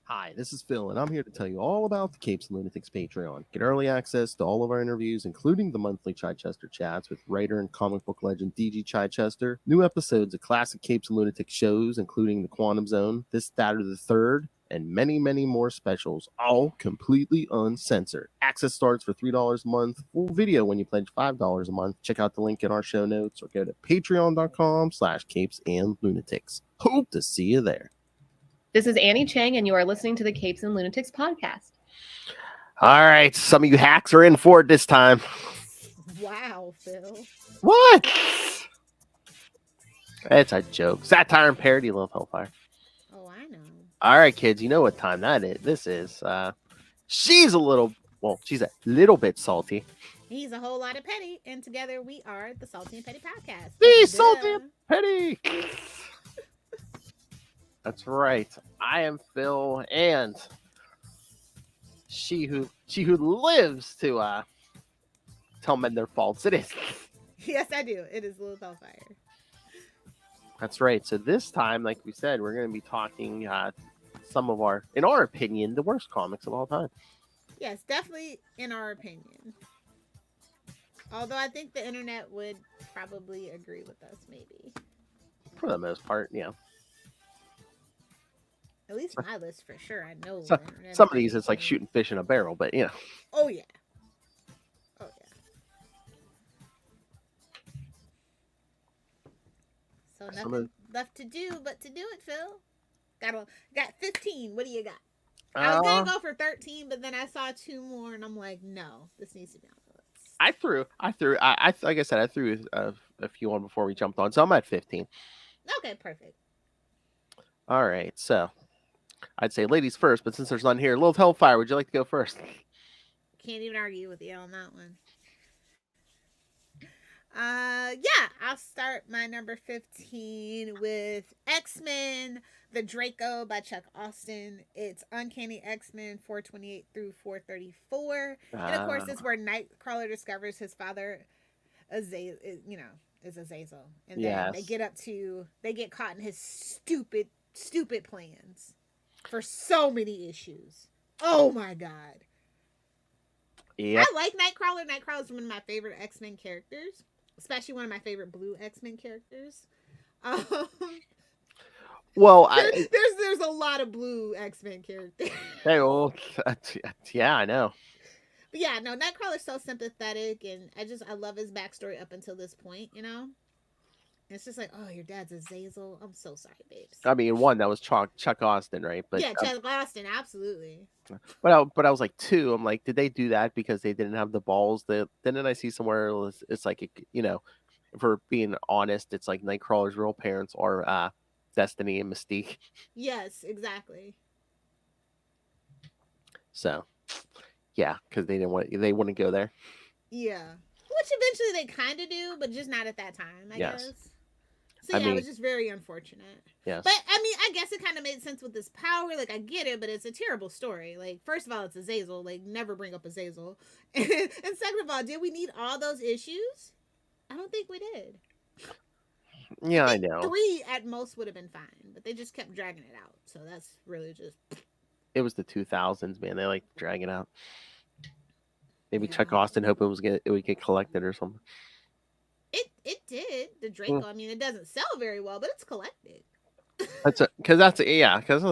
Hi, this is Phil, and I'm here to tell you all about the Capes and Lunatics Patreon. Get early access to all of our interviews, including the monthly Chichester chats with writer and comic book legend DG Chichester, new episodes of classic Capes and Lunatics shows, including The Quantum Zone, This, That, or the Third, and many, many more specials, all completely uncensored. Access starts for $3 a month, full video when you pledge $5 a month. Check out the link in our show notes or go to patreon.com/capesandlunatics. Hope to see you there. This is Annie Chang, and you are listening to the Capes and Lunatics podcast. All right, some of you hacks are in for it this time. Wow, Phil. What? It's a joke. Satire and parody, love Hellfire. Oh, I know. All right, kids, you know what time that is. This is. She's a little bit salty. He's a whole lot of petty, and together we are the Salty and Petty Podcast. The Salty and Petty. That's right. I am Phil, and she who lives to tell men their faults. It is. Yes, I do. It is Lilith Hellfire. That's right. So this time, like we said, we're going to be talking some of our, in our opinion, the worst comics of all time. Yes, definitely in our opinion. Although I think the internet would probably agree with us, maybe. For the most part, yeah. At least my list for sure. I know. Some of these, it's like shooting fish in a barrel, but you know. Oh yeah. Oh yeah. So nothing left to do but to do it, Phil. Got 15. What do you got? I was gonna go for 13, but then I saw 2 more, and I'm like, no, this needs to be on the list. I threw. Like I said, I threw a few on before we jumped on, so I'm at 15. Okay, perfect. All right, so I'd say ladies first, but since there's none here, Lilith Hellfire, would you like to go first? Can't even argue with you on that one. Yeah, I'll start my number 15 with X-Men, The Draco by Chuck Austen. It's Uncanny X-Men 428 through 434. And of course, it's where Nightcrawler discovers his father, is Azazel. And then they get caught in his stupid plans for so many issues. Oh my God. Yeah. I like Nightcrawler. Nightcrawler's one of my favorite X-Men characters. Especially one of my favorite blue X-Men characters. Well, there's a lot of blue X-Men characters. Hey, well, yeah, I know. But yeah, no, Nightcrawler's so sympathetic, and I love his backstory up until this point, you know? And it's just like, oh, your dad's Azazel. I'm so sorry, babes. I mean, one, that was Chuck Austen, right? But yeah, Chuck Austen, absolutely. But I was like, 2, I'm like, did they do that because they didn't have the balls? Then I see somewhere it's like, you know, for being honest, it's like Nightcrawler's real parents are Destiny and Mystique. Yes, exactly. So, yeah, because they wouldn't go there. Yeah, which eventually they kind of do, but just not at that time, I guess. So yeah, it was just very unfortunate. Yes. But I mean, I guess it kind of made sense with this power. Like, I get it, but it's a terrible story. Like, first of all, it's Azazel. Like, never bring up Azazel. And second of all, did we need all those issues? I don't think we did. Yeah, I know. 3 at most would have been fine, but they just kept dragging it out. So that's really just. It was the 2000s, man. They like dragging out. Maybe Chuck Austen hoping it would get collected or something. It did. The Draco. I mean, it doesn't sell very well, but it's collected. Because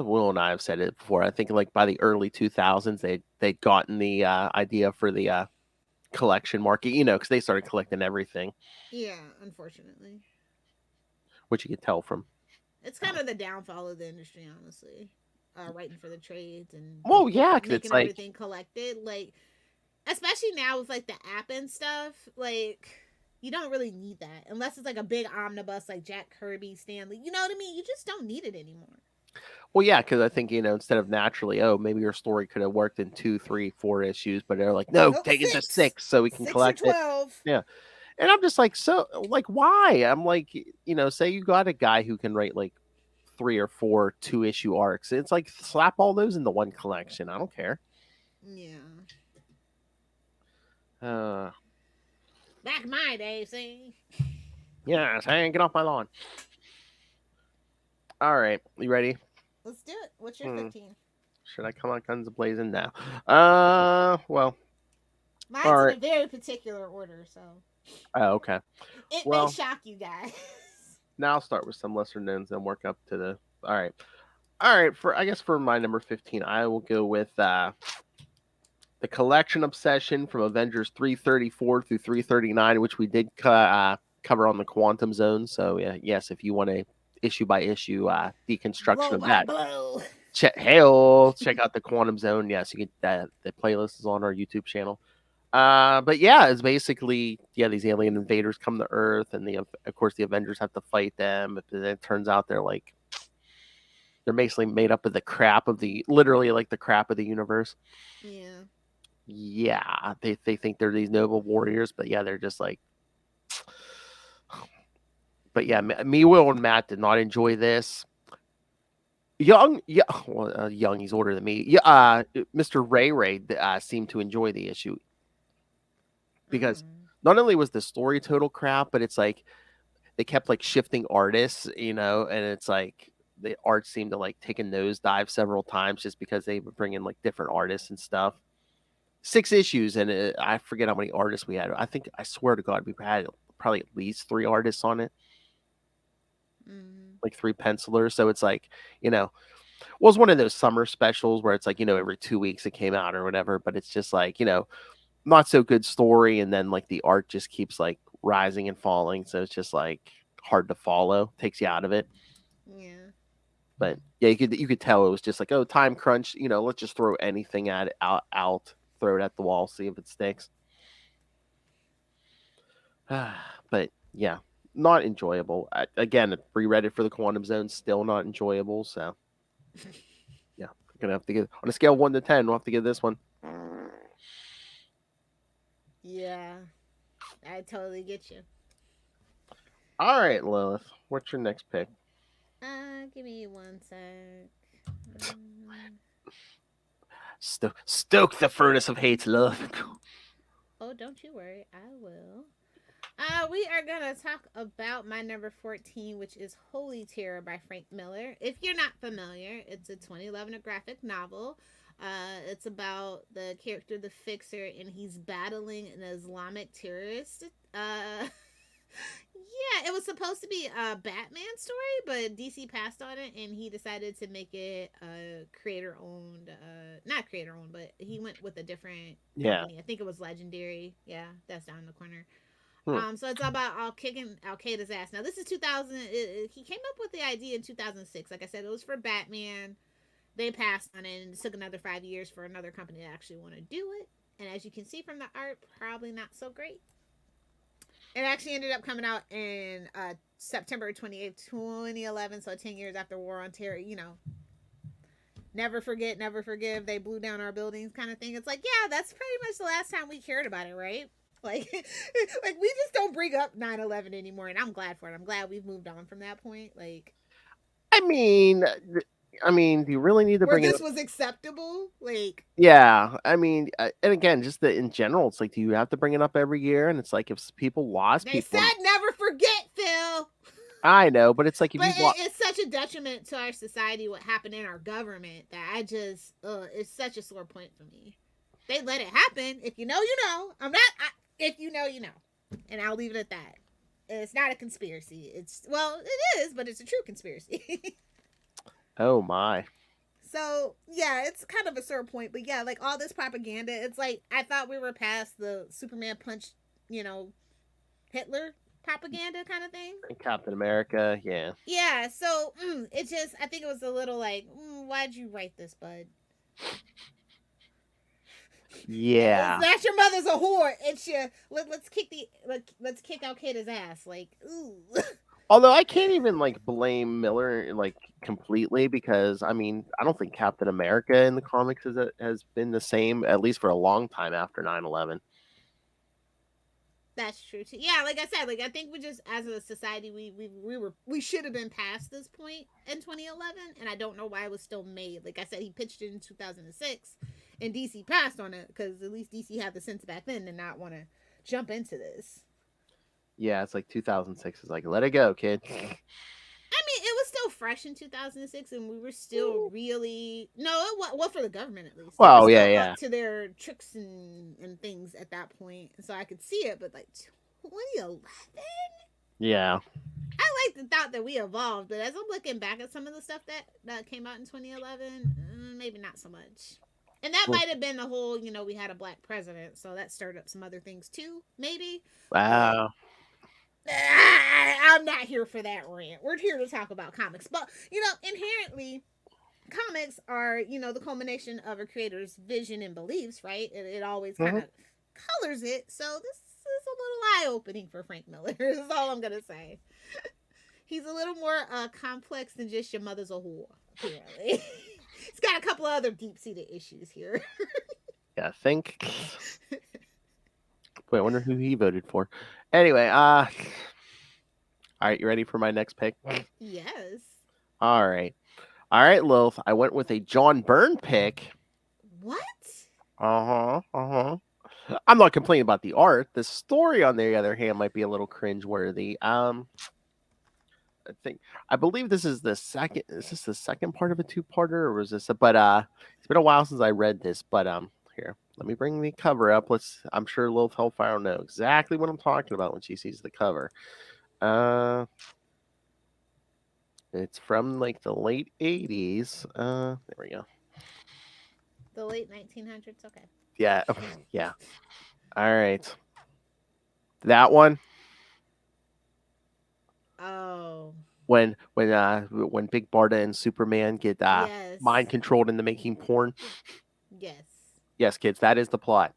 Will and I have said it before. I think like by the early 2000s, they'd gotten the idea for the collection market, you know, because they started collecting everything. Yeah, unfortunately. Which you could tell from. It's kind of the downfall of the industry, honestly. Writing for the trades and because it's like everything collected, like especially now with like the app and stuff, like. You don't really need that unless it's like a big omnibus like Jack Kirby, Stanley. You know what I mean? You just don't need it anymore. Well, yeah, because I think, you know, instead of naturally, maybe your story could have worked in 2, 3, 4 issues, but they're like, no, take it to 6 so we can collect 12. it. Yeah. And I'm just like, so, like, why? I'm like, you know, say you got a guy who can write like 3 or 4 2-issue arcs. It's like, slap all those into one collection. I don't care. Yeah. Back in my day, see? Yes, hey, get off my lawn. All right, you ready? Let's do it. What's your 15? Should I come out guns blazing now? Well, Mine's all in right. a very particular order, so Oh, okay. it may Well, shock you guys. now I'll start with some lesser knowns and work up to the. All right. For my number 15, I will go with the collection obsession from Avengers 334 through 339, which we did cover on the Quantum Zone. So yes, if you want a issue by issue deconstruction Blow of by that, blow. check out the Quantum Zone. Yes, you get that. The playlist is on our YouTube channel. But yeah, it's basically these alien invaders come to Earth, and of course the Avengers have to fight them. But it turns out they're basically made up of the crap of literally like the crap of the universe. Yeah. Yeah, they think they're these noble warriors, but yeah, they're just like. But yeah, me, Will, and Matt did not enjoy this. Young, yeah, well, Young, he's older than me. Yeah, Mr. Ray seemed to enjoy the issue because not only was the story total crap, but it's like they kept like shifting artists, and it's like the art seemed to like take a nosedive several times just because they would bring in like different artists and stuff. 6 issues, and I forget how many artists we had. I swear to God, we had probably at least 3 artists on it, like 3 pencilers. So it's like, well, it's one of those summer specials where it's like, every 2 weeks it came out or whatever, but it's just like, not so good story. And then like the art just keeps like rising and falling. So it's just like hard to follow, takes you out of it. Yeah. But yeah, you could tell it was just like, oh, time crunch, let's just throw anything at it out, throw it at the wall, see if it sticks. But yeah, not enjoyable. Again, reread it for the Quantum Zone, still not enjoyable. So yeah, I'm gonna have to get on a scale of 1 to 10. We'll have to get this one. Yeah, I totally get you. All right, Lilith, what's your next pick? Give me one sec. Stoke the furnace of hate, Lilith. Oh, don't you worry, I will. We are gonna talk about my number 14, which is Holy Terror by Frank Miller. If you're not familiar, it's a 2011 graphic novel. It's about the character, the Fixer, and he's battling an Islamic terrorist. Yeah, it was supposed to be a Batman story, but DC passed on it, and he decided to make it creator owned. Not creator owned, but he went with a different company. I think it was Legendary. Yeah, that's down in the corner. So it's about kicking Al Qaeda's ass. Now this is 2000. He came up with the idea in 2006. Like I said, it was for Batman. They passed on it, and it took another 5 years for another company to actually want to do it. And as you can see from the art, probably not so great. It actually ended up coming out in September 28th, 2011, so 10 years after War on Terror, never forget, never forgive, they blew down our buildings kind of thing. It's like, yeah, that's pretty much the last time we cared about it, right? Like, like we just don't bring up 9/11 anymore, and I'm glad for it. I'm glad we've moved on from that point. Like, I mean, do you really need to bring this was acceptable? Like, yeah, I mean, and again, just in general, it's like, do you have to bring it up every year? And it's like, if people lost, they said never forget, Phil. I know, but it's like, it's such a detriment to our society what happened in our government that I just, it's such a sore point for me. They let it happen. If you know, you know. If you know, you know. And I'll leave it at that. It's not a conspiracy. It is, but it's a true conspiracy. Oh my. So, yeah, it's kind of a sore point. But yeah, like all this propaganda, it's like, I thought we were past the Superman punch, Hitler propaganda kind of thing. Captain America, yeah. Yeah, so it just, I think it was a little like, why'd you write this, bud? Yeah. It's not your mother's a whore. It's your let's kick Al Qaeda's ass. Like, ooh. Although I can't even like blame Miller like completely because I mean I don't think Captain America in the comics has been the same at least for a long time after 9/11. That's true too. Yeah, like I said, like I think we just as a society we should have been past this point in 2011, and I don't know why it was still made. Like I said, he pitched it in 2006, and DC passed on it because at least DC had the sense back then to not want to jump into this. Yeah, it's like 2006 is like let it go, kid. I mean, it was still fresh in 2006, and we were still really well for the government at least. Well, they were yeah, still yeah. up to their tricks and things at that point, so I could see it. But like 2011, Yeah. I like the thought that we evolved, but as I'm looking back at some of the stuff that came out in 2011, maybe not so much. And that might have been the whole, we had a black president, so that stirred up some other things too, maybe. Wow. I'm not here for that rant. We're here to talk about comics. But, inherently, comics are, the culmination of a creator's vision and beliefs, right? It always kind of colors it. So this is a little eye-opening for Frank Miller, is all I'm going to say. He's a little more complex than just your mother's a whore, apparently. He's got a couple of other deep-seated issues here. Yeah, think. Wait, I wonder who he voted for. Anyway, all right, you ready for my next pick? Yes. All right, Lilith. I went with a John Byrne pick. What? I'm not complaining about the art. The story, on the other hand, might be a little cringeworthy. I believe this is the second. Is this the second part of a two-parter, or was this? But it's been a while since I read this. But here, let me bring the cover up. I'm sure Lilith Hellfire will know exactly what I'm talking about when she sees the cover. It's from like the late '80s. There we go. The late 1900s. Okay. Yeah, yeah. All right, that one. Oh. When Big Barda and Superman get Yes. mind controlled into making porn. Yes. Yes, kids, that is the plot.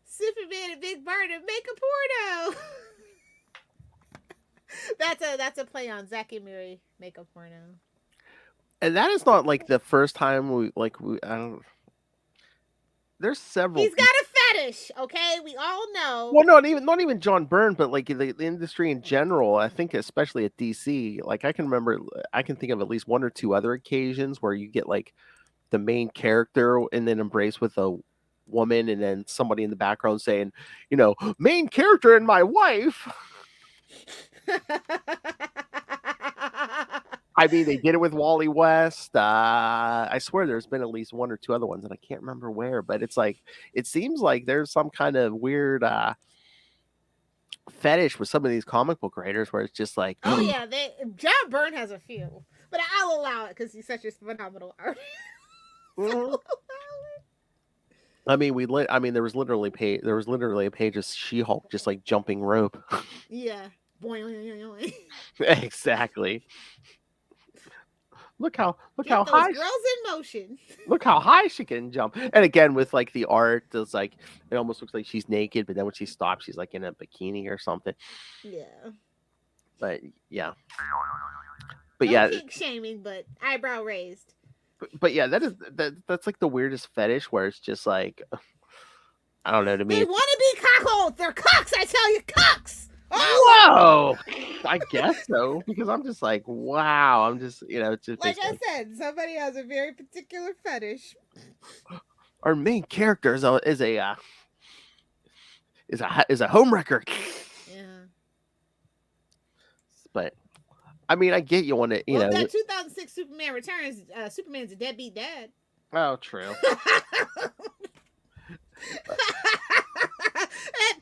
Superman and Big Barda make a porno. That's a play on Zack and Miri make a porno. And that is not like the first time I don't. There's several. He's got a fetish, okay? We all know. Well, not even John Byrne, but like the industry in general. I think especially at DC, like I can think of at least one or two other occasions where you get like the main character and then embrace with a woman, and then somebody in the background saying, main character and my wife. I mean, they did it with Wally West. I swear there's been at least one or two other ones, and I can't remember where. But it's like, it seems like there's some kind of weird fetish with some of these comic book writers where it's just like, oh yeah, John Byrne has a few, but I'll allow it because he's such a phenomenal artist. I mean, there was literally a page of She-Hulk just like jumping rope. Yeah. Exactly. Look how those high girls in motion. Look how high she can jump. And again, with like the art, it's like it almost looks like she's naked, but then when she stops, she's like in a bikini or something. Yeah. But yeah. But no kink shaming, but eyebrow raised. But yeah, that's like the weirdest fetish where it's just like, I don't know. To me, they want to be cockholds. They're cocks. I tell you, cocks. Oh! Whoa! I guess so, because I'm just like, wow. I'm just, it's just like I said, somebody has a very particular fetish. Our main character is a homewrecker. Yeah. But I mean, I get you want to, that 2006 Superman Returns. Superman's a deadbeat dad. Oh, true. That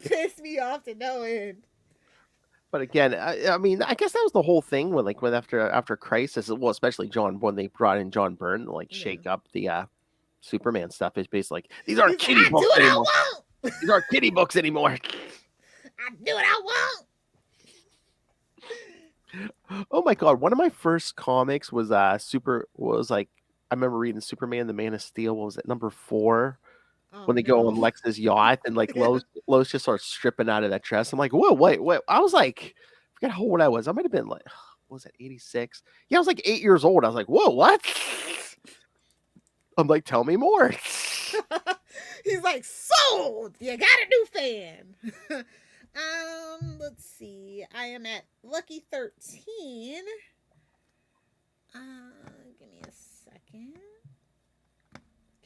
pissed me off to no end. But again, I mean, I guess that was the whole thing with after Crisis. Well, especially when they brought in John Byrne to shake up the Superman stuff. It's basically like, these aren't kiddie books anymore. These aren't kiddie books anymore. I do what I want. Oh my god! One of my first comics was I remember reading Superman: The Man of Steel. What was it, number 4? When they go on Lex's yacht and like Lois just starts stripping out of that dress. I'm like, whoa, wait. I was like, I forget how old I was. I might have been like, what was it, 86? Yeah, I was like 8 years old. I was like, whoa, what? I'm like, tell me more. He's like, sold. You got a new fan. Let's see. I am at Lucky 13. Give me a second.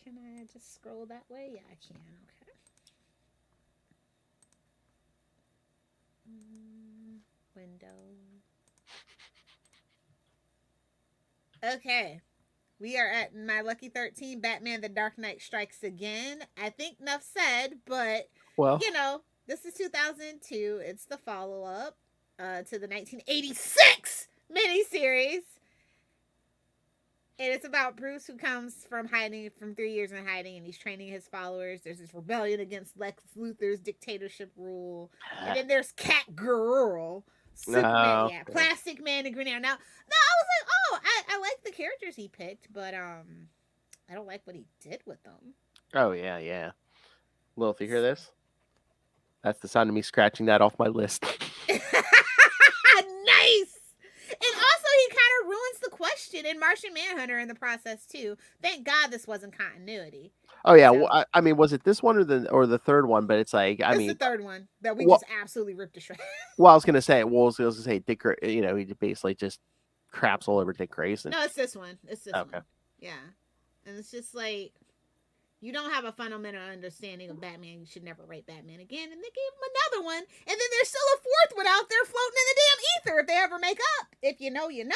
Can I just scroll that way? Yeah, I can. Okay. Window. Okay. We are at my lucky 13, Batman The Dark Knight Strikes Again. I think enough said, but, Well, this is 2002. It's the follow up to the 1986 miniseries. And it's about Bruce, who comes from hiding from 3 years in hiding, and he's training his followers. There's this rebellion against Lex Luthor's dictatorship rule. And then there's Catgirl, Superman, no. Plastic Man, and Green Arrow. Now, I was like, oh, I like the characters he picked, but I don't like what he did with them. Oh, yeah, yeah. Lilith, you hear this? That's the sound of me scratching that off my list. Nice. And also, he kind of ruins the question in Martian Manhunter in the process too. Thank God this wasn't continuity. Oh yeah, So- well, I mean, was it this one or the third one? But it's like, I It's mean, the third one that we well- just absolutely ripped to shreds. well, I was gonna say, Dick, he basically just craps all over Dick Grayson. No, it's this one. It's this Okay. one. Yeah, and it's just like, you don't have a fundamental understanding of Batman. You should never write Batman again. And they gave him another one, and then there's still a fourth one out there floating in the damn ether if they ever make up. If you know, you know.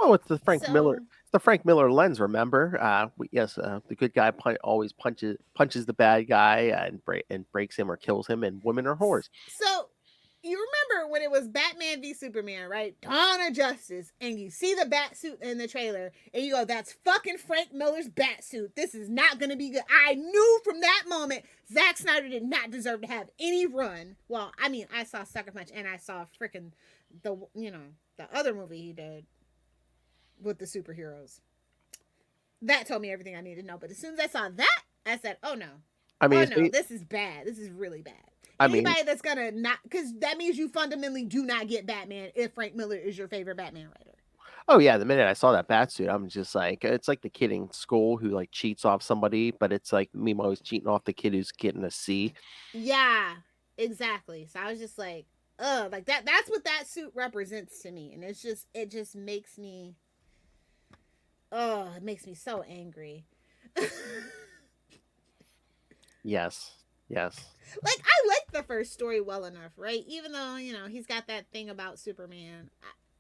Oh, it's the Frank So- Miller. It's the Frank Miller lens. Remember? The good guy always punches the bad guy and breaks him or kills him, and women are whores. So you remember when it was Batman v Superman, right? Dawn of Justice, and you see the bat suit in the trailer, and you go, "That's fucking Frank Miller's bat suit. This is not going to be good." I knew from that moment Zack Snyder did not deserve to have any run. Well, I mean, I saw Sucker Punch, and I saw freaking the other movie he did with the superheroes. That told me everything I needed to know. But as soon as I saw that, I said, "Oh no, I mean, this is bad. This is really bad." I mean- Anybody that's gonna not, because that means you fundamentally do not get Batman if Frank Miller is your favorite Batman writer. Oh yeah, the minute I saw that bat suit, I'm just like, it's like the kid in school who like cheats off somebody, but it's like meanwhile he's cheating off the kid who's getting a C. Yeah, exactly. So I was just like, like that. That's what that suit represents to me, and it just makes me, it makes me so angry. Yes. Like, I like the first story well enough, right? Even though, he's got that thing about Superman.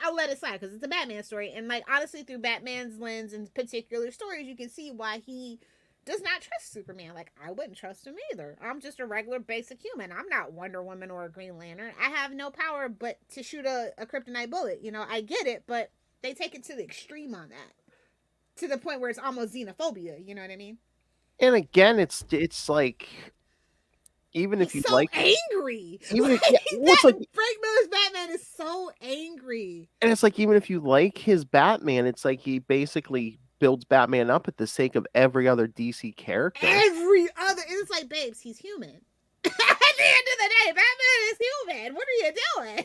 I'll let it slide because it's a Batman story. And, like, honestly, through Batman's lens and particular stories, you can see why he does not trust Superman. Like, I wouldn't trust him either. I'm just a regular basic human. I'm not Wonder Woman or a Green Lantern. I have no power but to shoot a kryptonite bullet. I get it, but they take it to the extreme on that. To the point where it's almost xenophobia. You know what I mean? And again, it's like, even if He's you so like, angry. even if Frank Miller's Batman is so angry. and it's like, even if you like his Batman, it's like he basically builds Batman up at the sake of every other DC character. It's like, babes, he's human. At the end of the day, Batman is human. What are you doing?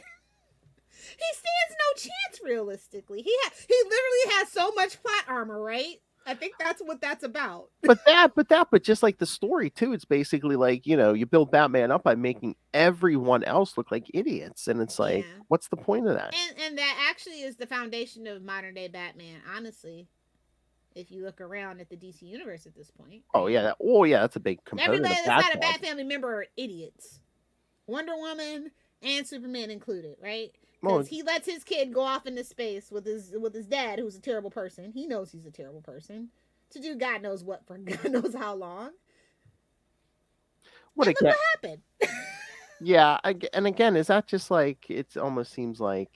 He stands no chance realistically. He literally has so much plot armor, right? I think that's what that's about. But just like the story too, it's basically like, you build Batman up by making everyone else look like idiots, and it's like, Yeah. what's the point of that? And that actually is the foundation of modern day Batman, honestly. If you look around at the DC universe at this point. Oh yeah, that's a big component. Everybody of that's not a Batman. Bat family member are idiots. Wonder Woman and Superman included, right? Because he lets his kid go off into space with his dad, who's a terrible person. He knows he's a terrible person. To do God knows what for God knows how long. What and again? look what happened. Yeah, and again, is that just like, it almost seems like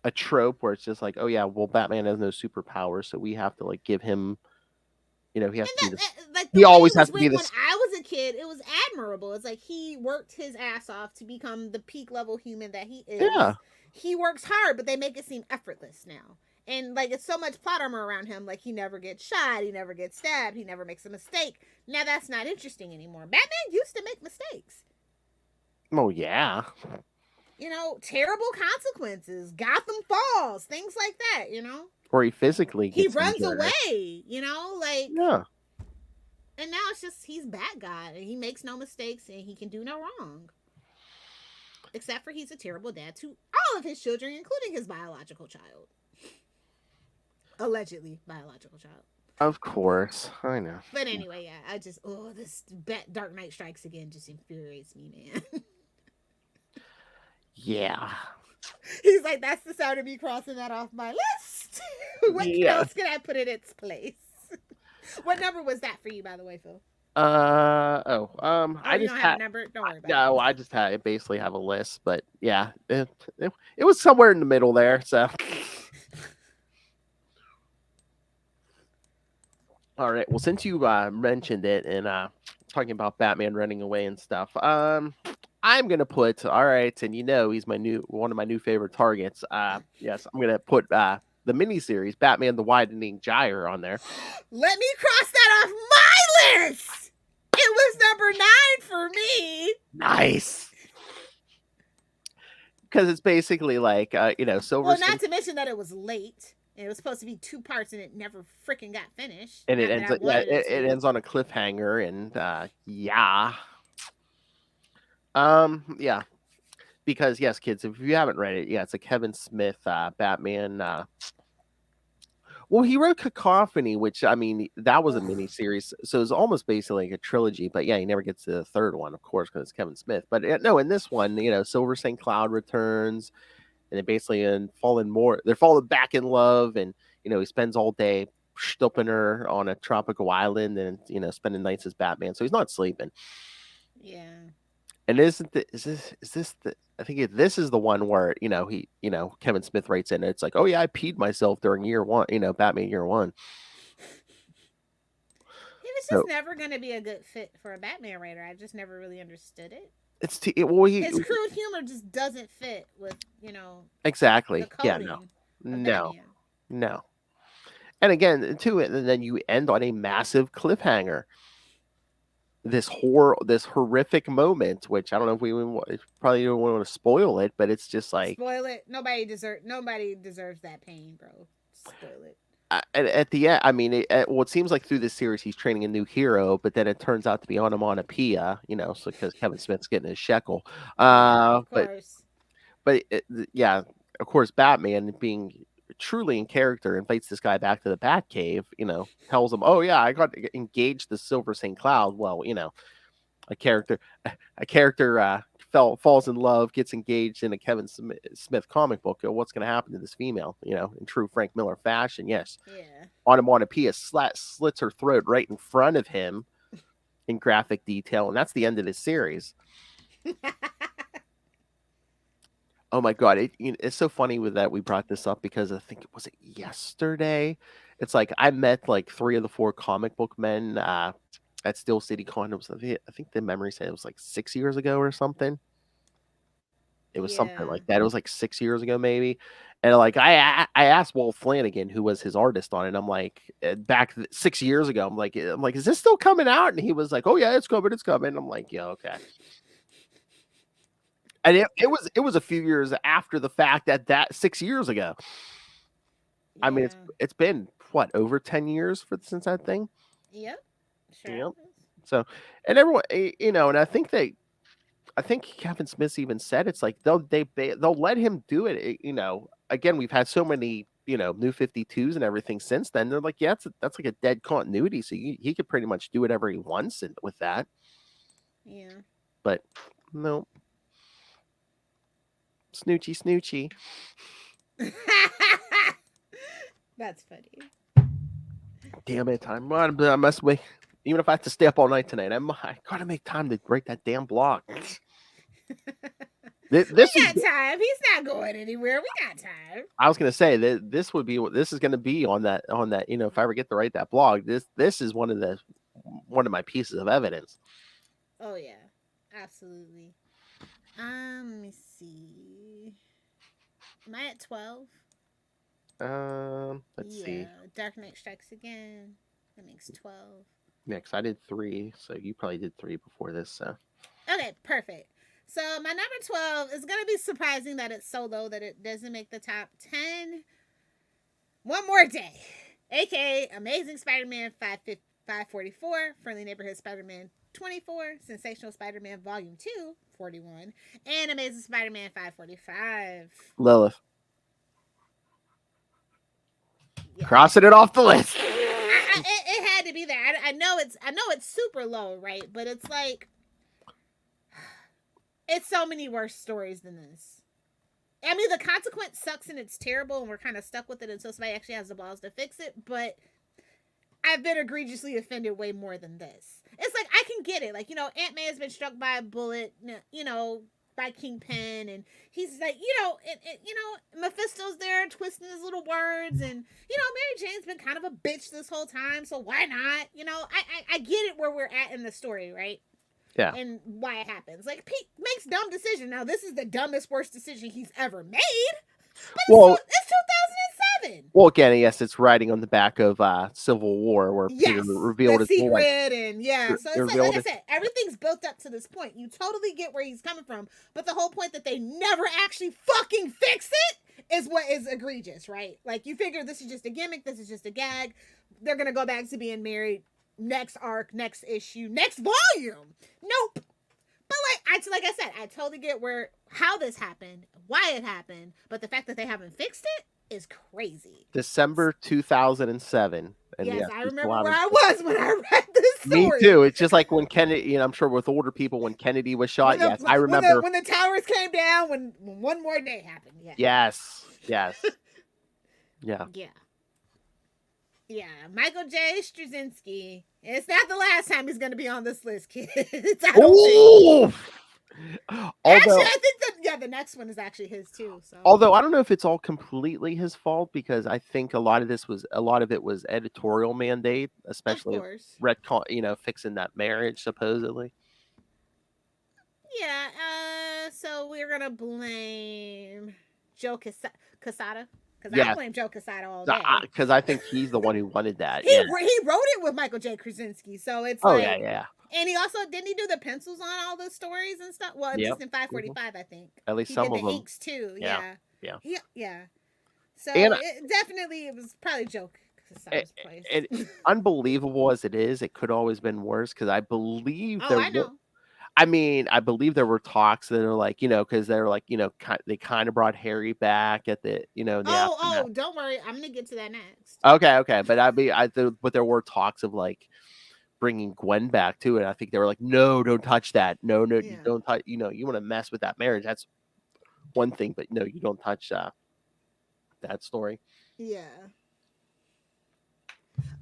a trope where it's just like, oh yeah, well, Batman has no superpowers, so we have to like give him, he has to be this. He always has to be this. When I was a kid, it was admirable. It's like he worked his ass off to become the peak level human that he is. Yeah. He works hard, but they make it seem effortless now. And like, it's so much plot armor around him. Like, he never gets shot, he never gets stabbed, he never makes a mistake. Now that's not interesting anymore. Batman used to make mistakes. Oh yeah. Terrible consequences. Gotham falls, things like that. Or he physically He gets runs injured. away. Like. Yeah. And now it's just, he's Bat God, and he makes no mistakes, and he can do no wrong. Except for he's a terrible dad to all of his children, including his biological child. Allegedly biological child. Of course, I know. But anyway, yeah, this Dark Knight Strikes Again just infuriates me, man. Yeah. He's like, that's the sound of me crossing that off my list. What Yeah. else can I put in its place? What number was that for you, by the way, Phil? Oh, Oh, I you just don't have had a number? Don't worry about no, it. I just had I basically have a list, but yeah, it was somewhere in the middle there. So, all right. Well, since you mentioned it and talking about Batman running away and stuff, I'm gonna put all right, and he's one of my new favorite targets. Yes, I'm gonna put the miniseries Batman: The Widening Gyre on there. Let me cross that off my list. It was number 9 for me. Nice. Because it's basically like Silver Well, St. not to mention that it was late. And it was supposed to be 2 parts, and it never freaking got finished. And it Not that ends I yeah, wanted it it to. ends on a cliffhanger, and yeah. Yeah, because yes, kids, if you haven't read it, yeah, it's a Kevin Smith Batman. Well, he wrote Cacophony, which I mean, that was a Ugh. mini series, so it's almost basically like a trilogy. But yeah, he never gets to the third one, of course, because it's Kevin Smith. But no, in this one, Silver St. Cloud returns, and they basically they're falling back in love, and he spends all day stooping her on a tropical island, and spending nights as Batman, so he's not sleeping. Yeah. And is this the I think this is the one where Kevin Smith writes in it, it's like, oh yeah, I peed myself during year one, Batman year one. He was So just never going to be a good fit for a Batman writer. I just never really understood it. well, His crude humor just doesn't fit with, the exactly, yeah, no, coding of no, Batman. no. And again, too, and then you end on a massive cliffhanger. This horrific moment, which I don't know if we probably don't want to spoil it, but it's just like Spoil it. Nobody deserves that pain, bro. Spoil it. at the end. I mean, it seems like through this series he's training a new hero, but then it turns out to be onomatopoeia, so because Kevin Smith's getting his shekel. Yeah, of But course. yeah, of course, Batman being truly in character invites this guy back to the Batcave. Tells him, "Oh yeah, I got engaged to Silver St. Cloud." Well, a character a character falls in love, gets engaged in a Kevin Smith comic book. What's going to happen to this female? In true Frank Miller fashion, yes. Yeah. Onomatopoeia slits her throat right in front of him in graphic detail, and that's the end of this series. Oh my god, it's so funny with that we brought this up because I think it was yesterday. It's like I met like 3 of the 4 comic book men at Steel City Con. I think the memory said it was like 6 years ago or something. It was something Yeah. like that. It was like 6 years ago maybe. And like I asked Walt Flanagan, who was his artist on it. I'm like, back 6 years ago, I'm like, is this still coming out? And he was like, oh yeah, it's coming. I'm like, yeah, okay. And it was a few years after the fact that 6 years ago. I mean, Yeah. it's been what, over 10 years since that thing. Yep. Sure. Yep. So, and everyone, and I think Kevin Smith even said it's like they'll let him do it. Again, we've had so many New 52s and everything since then. They're like, yeah, that's like a dead continuity. So he could pretty much do whatever he wants with that. Yeah. But no, Snoochie. That's funny. Damn it! I must wait. Even if I have to stay up all night tonight, I gotta make time to break that damn block. We This is. got time. He's not going anywhere. We got time. I was gonna say that this is gonna be on that. If I ever get to write that blog, this is one of my pieces of evidence. Oh yeah, absolutely. Let me see. Am I at 12? Let's see. Dark Knight Strikes Again. That makes 12. Next, I did 3, so you probably did 3 before this. So Okay, perfect. So my number 12 is gonna be surprising that it's so low that it doesn't make the top 10. One More Day, aka Amazing Spider-Man 544, Friendly Neighborhood Spider-Man 24, Sensational Spider-Man Volume 2 41, and Amazing Spider-Man 545. Lilith, Yeah. crossing it off the list. It had to be there. I know it's super low, right? But it's like it's so many worse stories than this. I mean, the consequence sucks and it's terrible, and we're kind of stuck with it until somebody actually has the balls to fix it. But I've been egregiously offended way more than this. It's like, I can get it. Like, Aunt May has been struck by a bullet, by Kingpin, and he's like, Mephisto's there twisting his little words, and, Mary Jane's been kind of a bitch this whole time, so why not? I get it where we're at in the story, right? Yeah. And why it happens. Like, Pete makes dumb decisions. Now, this is the dumbest, worst decision he's ever made. But it's 2007. Well, again, yes, it's riding on the back of Civil War, where Peter revealed the his secret, and so it's like I it. said, everything's built up to this point. You totally get where he's coming from, but the whole point that they never actually fucking fix it is what is egregious, right? Like, you figure this is just a gimmick, this is just a gag. They're gonna go back to being married next arc, next issue, next volume. Nope. But like I said, I totally get how this happened, why it happened, but the fact that they haven't fixed it is crazy. December 2007. And yes, I remember where I was when I read this story. Me too. It's just like when Kennedy, I'm sure with older people, when Kennedy was shot. Yes, I remember. When the towers came down, when one more day happened. Yeah. Yes. Yeah. Yeah. Michael J. Straczynski. It's not the last time he's going to be on this list, kids. Although, actually, I think that the next one is actually his too. So. Although I don't know if it's all completely his fault, because I think a lot of it was editorial mandate, especially retcon, fixing that marriage supposedly. Yeah. So we're gonna blame Joe Quesada. Because I blame Joe Quesada all day. Because I think he's the one who wanted that. He wrote it with Michael J. Straczynski, so it's yeah. And he also didn't he do the pencils on all the stories and stuff? Well, at least in 545, I think. At least he some did of the them. inks too. Yeah. So it was probably Joe Quesada's place. And unbelievable as it is, it could always been worse, because I believe I believe there were talks that are like, because they're like, they kind of brought Harry back at the, don't worry, I'm gonna get to that next. Okay, but but there were talks of like bringing Gwen back too, and I think they were like, no, don't touch that, no, you don't touch, you want to mess with that marriage, that's one thing, but no, you don't touch that story. Yeah.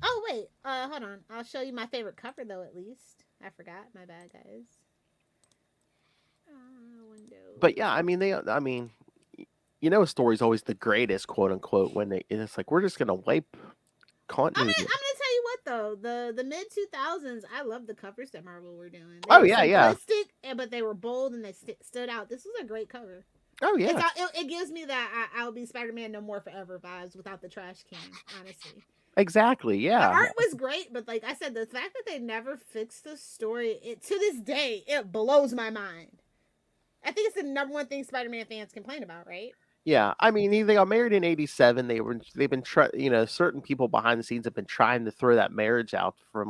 Oh wait, hold on, I'll show you my favorite cover though. At least I forgot. My bad, guys. But yeah, a story's always the greatest, quote unquote, when it's like, we're just gonna wipe continuity. I'm gonna tell you what though, the mid 2000s, I love the covers that Marvel were doing. They were simplistic, but they were bold and they stood out. This was a great cover. Oh yeah, it gives me that I'll be Spider-Man no more forever vibes without the trash can. Honestly. Exactly, yeah. The art was great, but like I said, the fact that they never fixed the story, to this day, it blows my mind. I think it's the number one thing Spider-Man fans complain about, right? Yeah, they got married in '87. They've been certain people behind the scenes have been trying to throw that marriage out for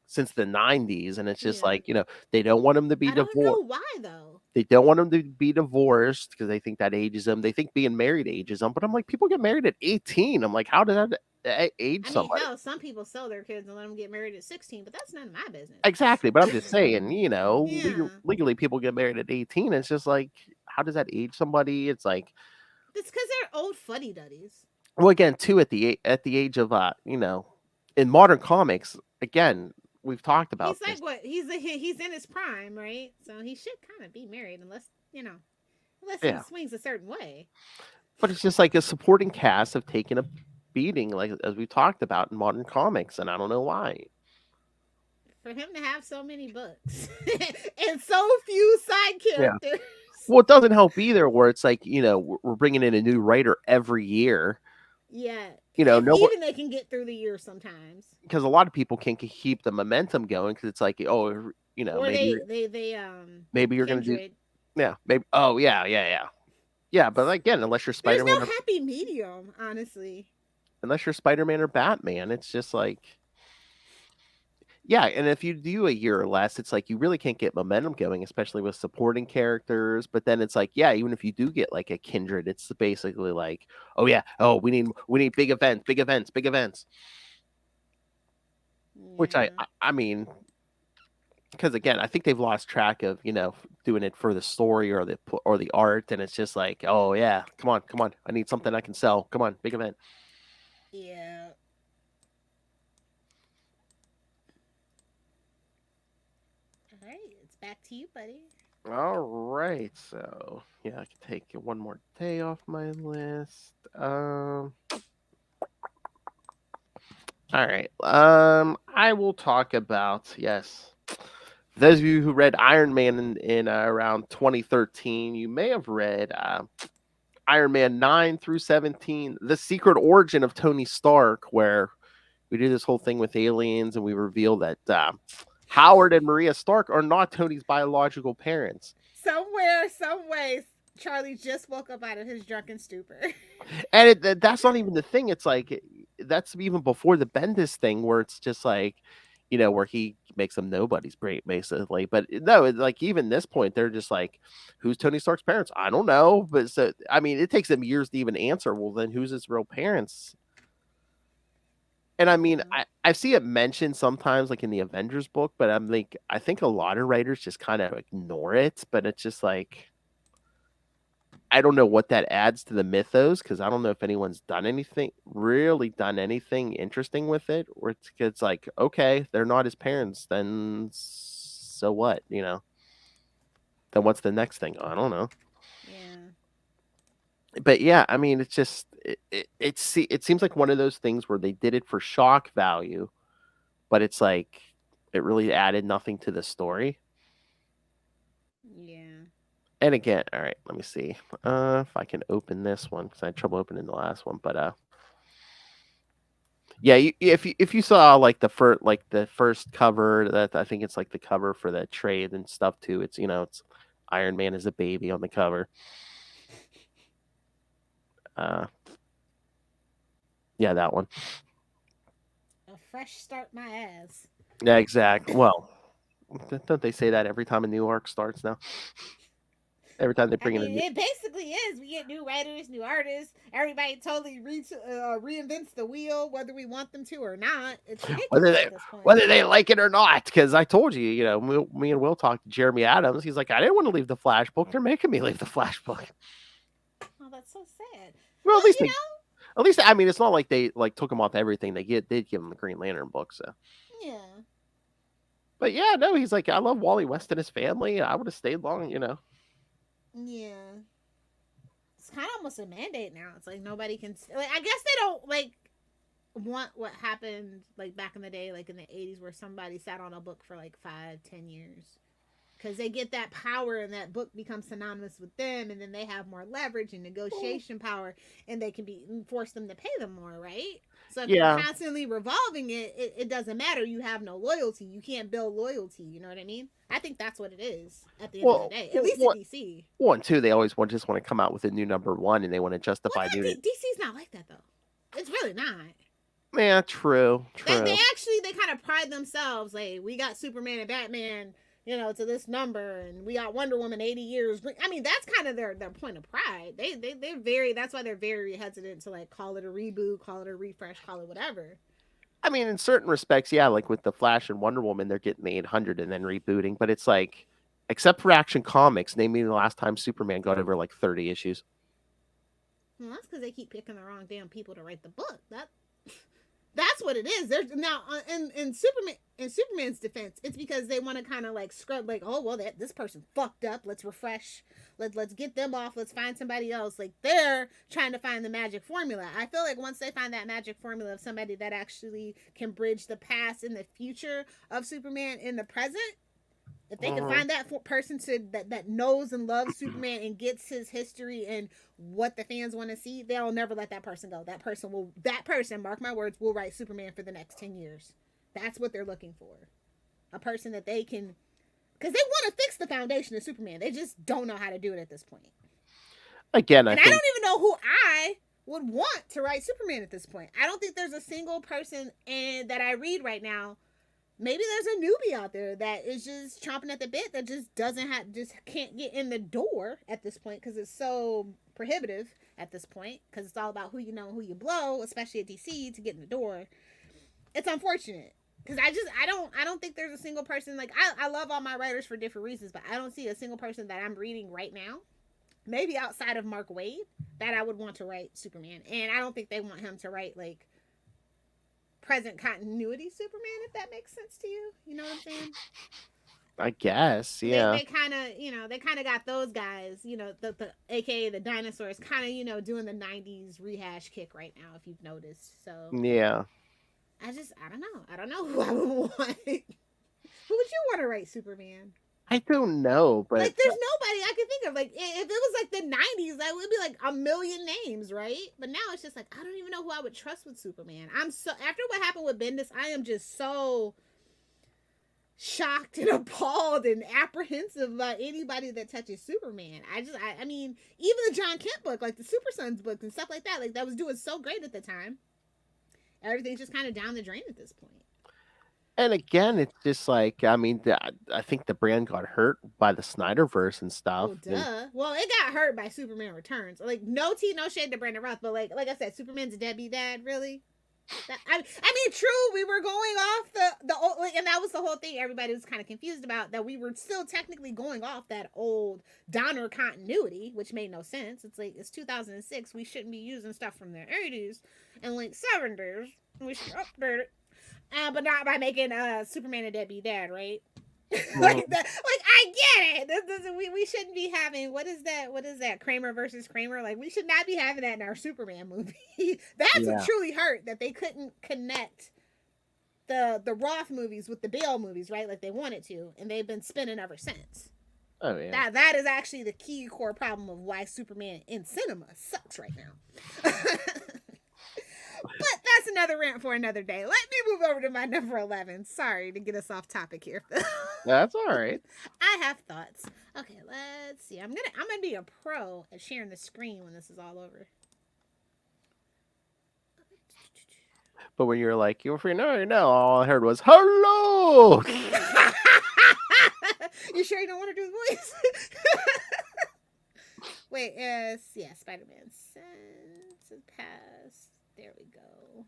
since the '90s, and it's just like, they don't want them to be divorced. I don't know why though. They don't want them to be divorced because they think that ages them. They think being married ages them, but I'm like, people get married at 18. I'm like, how does that age somebody? Hell, some people sell their kids and let them get married at 16, but that's none of my business. Exactly, but I'm just saying, legally people get married at 18. It's just like, how does that age somebody? It's like, it's because they're old fuddy-duddies. Well, again, too, at the age of in modern comics, again, we've talked about. He's like what? He's in his prime, right? So he should kind of be married, unless he swings a certain way. But it's just like a supporting cast have taken a beating, like as we talked about in modern comics, and I don't know why. For him to have so many books and so few side characters. Yeah. Well, it doesn't help either, where it's like, we're bringing in a new writer every year. Yeah. Even they can get through the year sometimes. Because a lot of people can keep the momentum going, because it's like, or maybe maybe you're going to do. Yeah. Maybe. Oh, yeah. Yeah, but again, unless you're Spider-Man. There's no happy medium, honestly. Unless you're Spider-Man or Batman, it's just like. Yeah, and if you do a year or less, it's like you really can't get momentum going, especially with supporting characters. But then it's like, yeah, even if you do get like a Kindred, it's basically like, we need big events. Yeah. Which I mean, because again, I think they've lost track of doing it for the story or the art, and it's just like, oh yeah, come on, I need something I can sell. Come on, big event. Yeah. All right, it's back to you, buddy. All right, so yeah, I can take one more day off my list. All right. I will talk about, yes. Those of you who read Iron Man in around 2013, you may have read Iron Man 9 through 17, The Secret Origin of Tony Stark, where we do this whole thing with aliens and we reveal that Howard and Maria Stark are not Tony's biological parents. Somewhere, some way, Charlie just woke up out of his drunken stupor. And that's not even the thing. It's like, that's even before the Bendis thing, where it's just like, where he makes them nobody's great, basically. But no, it's like, even this point, they're just like, who's Tony Stark's parents? I don't know. But so, I mean, it takes them years to even answer. Well, then who's his real parents? And I mean, I see it mentioned sometimes, like in the Avengers book, but I'm like, I think a lot of writers just kind of ignore it. But it's just like, I don't know what that adds to the mythos, because I don't know if anyone's really done anything interesting with it. Or it's like, okay, they're not his parents, then so what? Then what's the next thing? I don't know. Yeah. But yeah, I mean, it's just it seems like one of those things where they did it for shock value, but it's like it really added nothing to the story. Yeah. And again, all right, let me see if I can open this one, because I had trouble opening the last one. But yeah, if you saw like the first cover, that I think it's like the cover for the trade and stuff too. It's it's Iron Man as a baby on the cover. Yeah, that one. A fresh start, my ass. Yeah, exactly. Well, don't they say that every time a new arc starts now? Every time they I bring in a mean, new. it basically is. We get new writers, new artists. Everybody totally reinvents the wheel, whether we want them to or not. It's ridiculous at this point. Whether they like it or not, because I told you, me and Will talked to Jeremy Adams. He's like, I didn't want to leave the Flash book. They're making me leave the Flash book. Oh, that's so sad. Well, Well, at least, I mean, it's not like they like took him off everything. They did give him the Green Lantern book, so. Yeah. But yeah, no, he's like, I love Wally West and his family. I would have stayed long, Yeah. It's kind of almost a mandate now. It's like nobody can. Like, I guess they don't like want what happened like back in the day, like in the 80s, where somebody sat on a book for like 5-10 years. Because they get that power and that book becomes synonymous with them, and then they have more leverage and negotiation power, and they can force them to pay them more, right? So if you're constantly revolving it doesn't matter. You have no loyalty. You can't build loyalty. You know what I mean? I think that's what it is at the end of the day. At least in DC. 1, 2, they always just want to come out with a new number 1, and they want to justify doing it. DC's not like that though. It's really not. Yeah, true. They kind of pride themselves. Like, we got Superman and Batman, to this number, and we got Wonder Woman 80 years. I mean, that's kind of their point of pride. That's why they're very hesitant to like call it a reboot, call it a refresh, call it whatever. I mean, in certain respects, yeah, like with the Flash and Wonder Woman, they're getting the 800 and then rebooting, but it's like, except for Action Comics, name me the last time Superman got over like 30 issues. Well, that's because they keep picking the wrong damn people to write the book. That's what it is. There's now in Superman's defense, it's because they want to kind of like scrub, like, oh well, this person fucked up. Let's refresh. Let's get them off. Let's find somebody else. Like, they're trying to find the magic formula. I feel like once they find that magic formula of somebody that actually can bridge the past and the future of Superman in the present, if they can find that person that knows and loves Superman and gets his history and what the fans want to see, they'll never let that person go. That person, mark my words, will write Superman for the next 10 years. That's what they're looking for. A person that they can, because they want to fix the foundation of Superman. They just don't know how to do it at this point. Again, I don't even know who I would want to write Superman at this point. I don't think there's a single person that I read right now. Maybe there's a newbie out there that is just chomping at the bit, that just can't get in the door at this point, because it's so prohibitive at this point, because it's all about who you know and who you blow, especially at DC, to get in the door. It's unfortunate, Because I don't think there's a single person, like, I love all my writers for different reasons, but I don't see a single person that I'm reading right now, maybe outside of Mark Waid, that I would want to write Superman. And I don't think they want him to write, like, present continuity Superman, if that makes sense to you. You know what I'm saying? I guess, yeah. They kind of, they kind of got those guys, the aka the dinosaurs, kind of, doing the 90s rehash kick right now, if you've noticed. So Yeah. I don't know who I would want. Who would you want to write Superman? I don't know, but like, there's nobody I can think of. Like, if it was like the 90s, that would be like a million names, right? But now it's just like, I don't even know who I would trust with Superman. After what happened with Bendis, I am just so shocked and appalled and apprehensive about anybody that touches Superman. I mean, even the John Kent book, like the Super Sons book and stuff like that was doing so great at the time. Everything's just kind of down the drain at this point. And again, it's just like, I mean, I think the brand got hurt by the Snyderverse and stuff. Oh, duh. Well, it got hurt by Superman Returns. Like, no tea, no shade to Brandon Routh, but like I said, Superman's a deadbeat dad, really? I mean, true, we were going off the old, like, and that was the whole thing everybody was kind of confused about, that we were still technically going off that old Donner continuity, which made no sense. It's like, it's 2006, we shouldn't be using stuff from the 80s and like 70s. We should update it. But not by making Superman a deadbeat dad, right? Like I get it. We shouldn't be having, what is that? Kramer versus Kramer. Like, we should not be having that in our Superman movie. That's what truly hurt, that they couldn't connect the Roth movies with the Bale movies, right? Like they wanted to, and they've been spinning ever since. Oh yeah. That is actually the key core problem of why Superman in cinema sucks right now. But that's another rant for another day. Let me move over to my number 11. Sorry to get us off topic here. That's all right. I have thoughts. Okay, let's see. I'm gonna be a pro at sharing the screen when this is all over. But when you're like, you know, all I heard was hello. You sure you don't want to do the voice? Wait, yeah, Spider-Man sends a pass. There we go.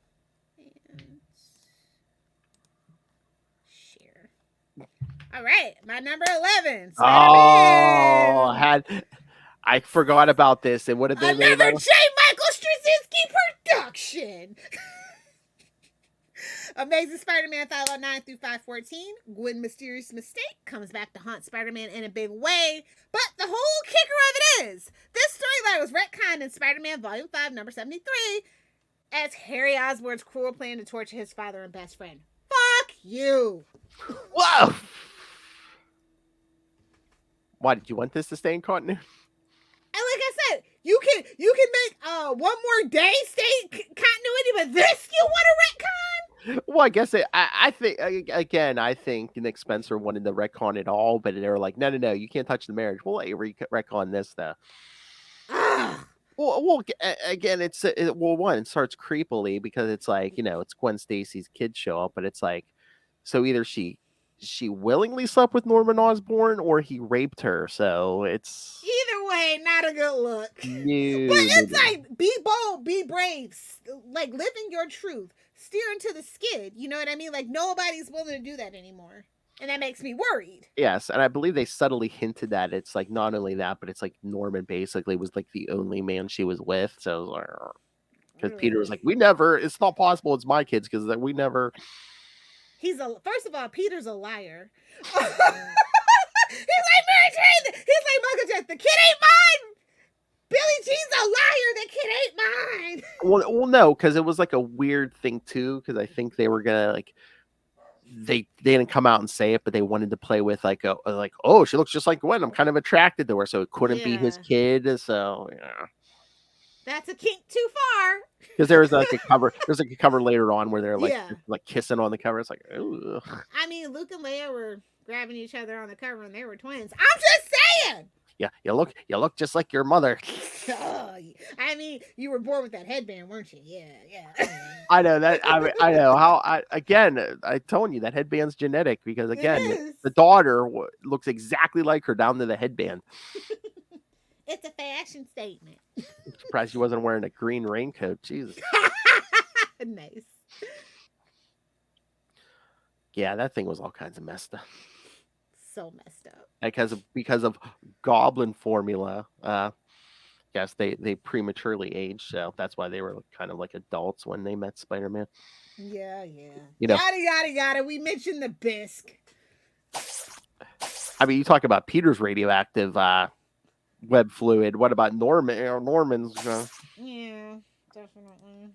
And share. All right, my number 11. Spider-Man. Oh, I forgot about this. It would have been another J. Michael Straczynski production. Amazing Spider-Man 509 through 514. Gwen Mysterious Mistake comes back to haunt Spider-Man in a big way. But the whole kicker of it is, this storyline was retconned in Spider-Man Volume 5, number 73, as Harry Osborn's cruel plan to torture his father and best friend. Fuck you. Whoa. Why did you want this to stay in continuity? And like I said, you can make one more day stay continuity, but this you want to retcon? Well, I guess I think, again, I think Nick Spencer wanted to retcon it all, but they were like, no, you can't touch the marriage. We'll let you retcon this though. Well, again, it starts creepily because it's like, it's Gwen Stacy's kids show up, but it's like, so either she willingly slept with Norman Osborn or he raped her. So it's either way, not a good look. No, but it's like, be bold, be brave, like living your truth, steer into the skid. You know what I mean? Like, nobody's willing to do that anymore. And that makes me worried. Yes, and I believe they subtly hinted that it's like not only that, but it's like Norman basically was like the only man she was with. So, because Peter was like, it's not possible. It's my kids because we never. First of all, Peter's a liar. He's like Mary Jane. He's like Michael Jackson. The kid ain't mine. Billie Jean's a liar. The kid ain't mine. Well, no, because it was like a weird thing too. Because I think they were gonna like. They didn't come out and say it, but they wanted to play with oh, she looks just like Gwen. I'm kind of attracted to her, so it couldn't be his kid. So yeah, that's a kink too far. Because there was like a cover. There's like a cover later on where they're like kissing on the cover. It's like, ooh. I mean, Luke and Leia were grabbing each other on the cover, and they were twins. I'm just saying. Yeah, you look just like your mother. Oh, I mean, you were born with that headband, weren't you? Yeah. I know that. I know how. I told you that headband's genetic because again, the daughter looks exactly like her down to the headband. It's a fashion statement. I'm surprised she wasn't wearing a green raincoat. Jesus. Nice. Yeah, that thing was all kinds of messed up So messed up. because of Goblin formula. Yes, they prematurely aged, so that's why they were kind of like adults when they met Spider-Man. Yeah. You know, Yada yada yada. We mentioned the bisque. I mean, you talk about Peter's radioactive web fluid. What about Norman or Norman's? Yeah, definitely.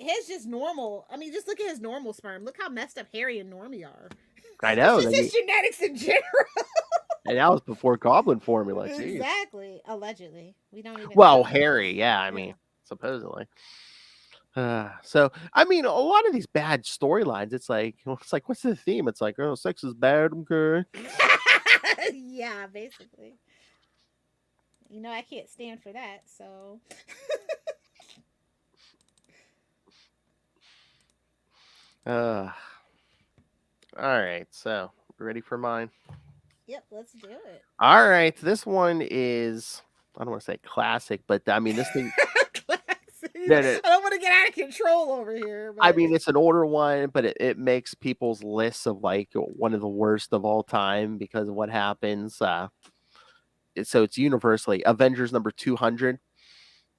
His just normal. I mean, just look at his normal sperm. Look how messed up Harry and Normie are. I It's know. just his genetics in general. And that was before Goblin formula. Jeez. Exactly. Allegedly, we don't even. Well, know. Harry, yeah. I mean, supposedly. So I mean, a lot of these bad storylines. It's like what's the theme? It's like, oh, sex is bad. Okay. Yeah, basically. I can't stand for that. So. All right. So ready for mine? Yep. Let's do it. All right. This one is, I don't want to say classic, but I mean this thing. I don't want to get out of control over here. But... I mean, it's an older one, but it makes people's lists of like one of the worst of all time because of what happens. So it's universally Avengers number 200.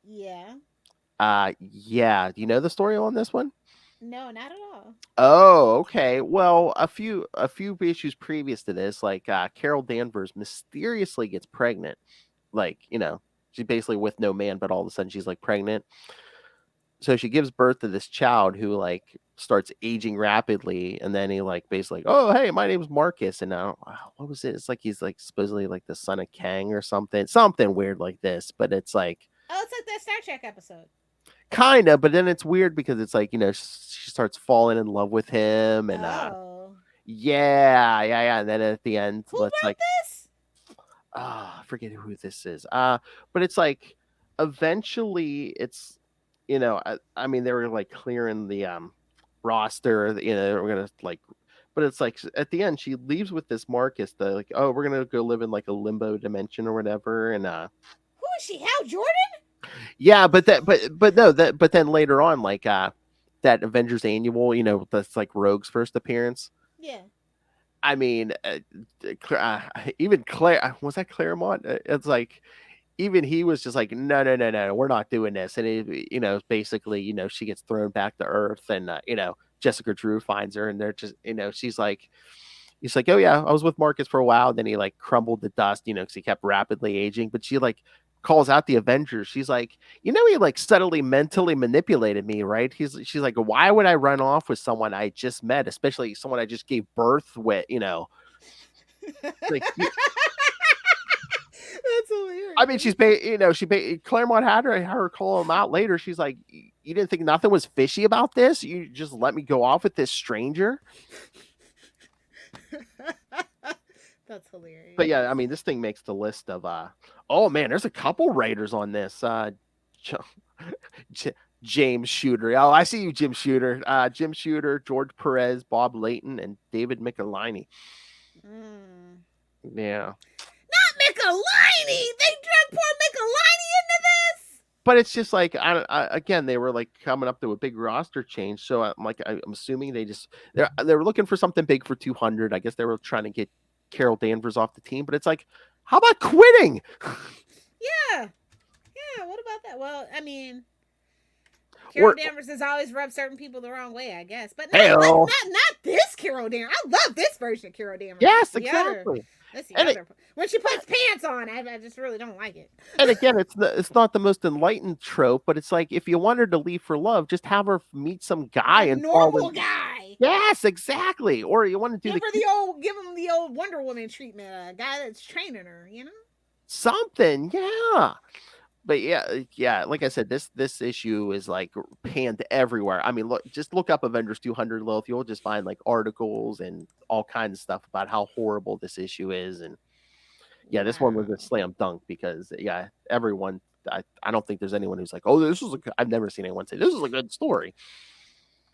Yeah. Yeah. Do you know the story on this one? No, not at all. Oh, okay. Well, a few issues previous to this, like Carol Danvers mysteriously gets pregnant. Like, she's basically with no man, but all of a sudden she's like pregnant. So she gives birth to this child who like starts aging rapidly, and then he like basically, oh hey, my name's Marcus, and now what was it? It's like he's like supposedly like the son of Kang or something weird like this. But it's like, oh, it's like that Star Trek episode. Kind of, but then it's weird because it's like she starts falling in love with him, and yeah, and then at the end, who let's wrote like this? I forget who this is. But it's like eventually it's I mean they were like clearing the roster, we're gonna like, but it's like at the end she leaves with this Marcus. The like, oh, we're gonna go live in like a limbo dimension or whatever, and who is she? Hal Jordan? Yeah, but then later on, like that Avengers Annual, that's like Rogue's first appearance. Yeah. I mean, even Claire, was that Claremont? It's like even he was just like, no, we're not doing this. And basically, she gets thrown back to Earth, and Jessica Drew finds her, and they're just, she's like. He's like, oh yeah, I was with Marcus for a while. Then he like crumbled to dust, because he kept rapidly aging. But she like calls out the Avengers. She's like, he like subtly mentally manipulated me, right? She's like, why would I run off with someone I just met, especially someone I just gave birth with, Like, that's hilarious. I mean, Claremont had her call him out later. She's like, you didn't think nothing was fishy about this? You just let me go off with this stranger. That's hilarious. But yeah, I mean, this thing makes the list of oh man, there's a couple writers on this. James Shooter. Oh, I see you, Jim Shooter. Jim Shooter, George Perez, Bob Layton, and David Michelini. Yeah. Not Michelini. They drug poor Michelini into this. But it's just like again, they were like coming up to a big roster change. So I'm assuming they were looking for something big for 200. I guess they were trying to get Carol Danvers off the team. But it's like, how about quitting? Yeah. What about that? Well, I mean, Carol Danvers has always rubbed certain people the wrong way, I guess. But not this Carol Danvers. I love this version of Carol Danvers. Yes, exactly. That's the other. When she puts pants on, I just really don't like it. And again, it's not the most enlightened trope, but it's like if you want her to leave for love, just have her meet some guy and normal guy. Yes, exactly. Or you want to do give him the old Wonder Woman treatment, a guy that's training her, something, yeah. But yeah, like I said, this issue is like panned everywhere. I mean, just look up Avengers 200, Lilith. You'll just find like articles and all kinds of stuff about how horrible this issue is. And yeah, this one was a slam dunk because everyone. I don't think there's anyone who's like, oh, I've never seen anyone say this is a good story.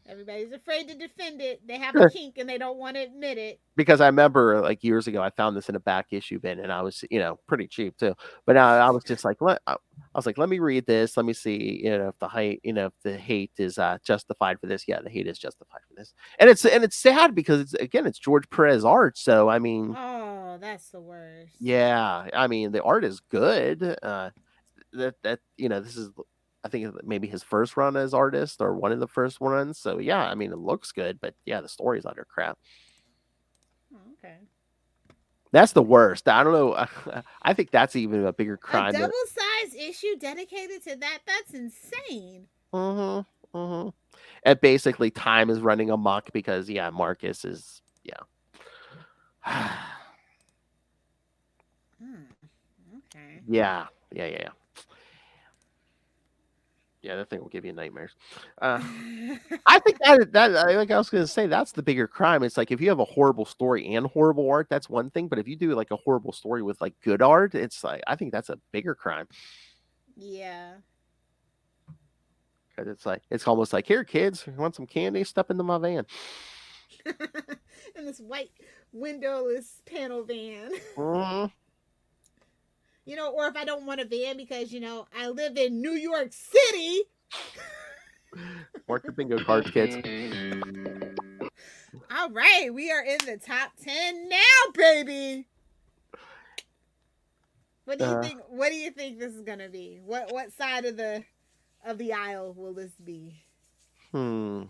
Everybody's afraid to defend it. They have a kink and they don't want to admit it. Because I remember like years ago, I found this in a back issue bin, and I was, pretty cheap too. But I was just like, I was like, let me read this. Let me see, if if the hate is justified for this. Yeah, the hate is justified for this, and it's sad because it's George Perez art. So I mean, Oh, that's the worst. yeah, I mean the art is good. This is, I think maybe his first run as artist or one of the first runs. So yeah, I mean it looks good, but yeah, the story's utter crap. Oh, okay. That's the worst. I don't know. I think that's even a bigger crime. A double-sized issue dedicated to that? That's insane. Mm-hmm. Mm-hmm. And basically, time is running amok because Marcus is Okay. Yeah. That thing will give you nightmares. I think that like I was gonna say, that's the bigger crime. It's like if you have a horrible story and horrible art, that's one thing. But if you do like a horrible story with like good art, it's like I think that's a bigger crime. Yeah. Because it's almost like, here, kids, you want some candy? Step into my van. In this white windowless panel van. Mm-hmm. Or if I don't want a van because, I live in New York City. Mark your bingo cards, kids. All right, we are in the top 10 now, baby. What do you think? What do you think this is gonna be? What side of the aisle will this be? Probably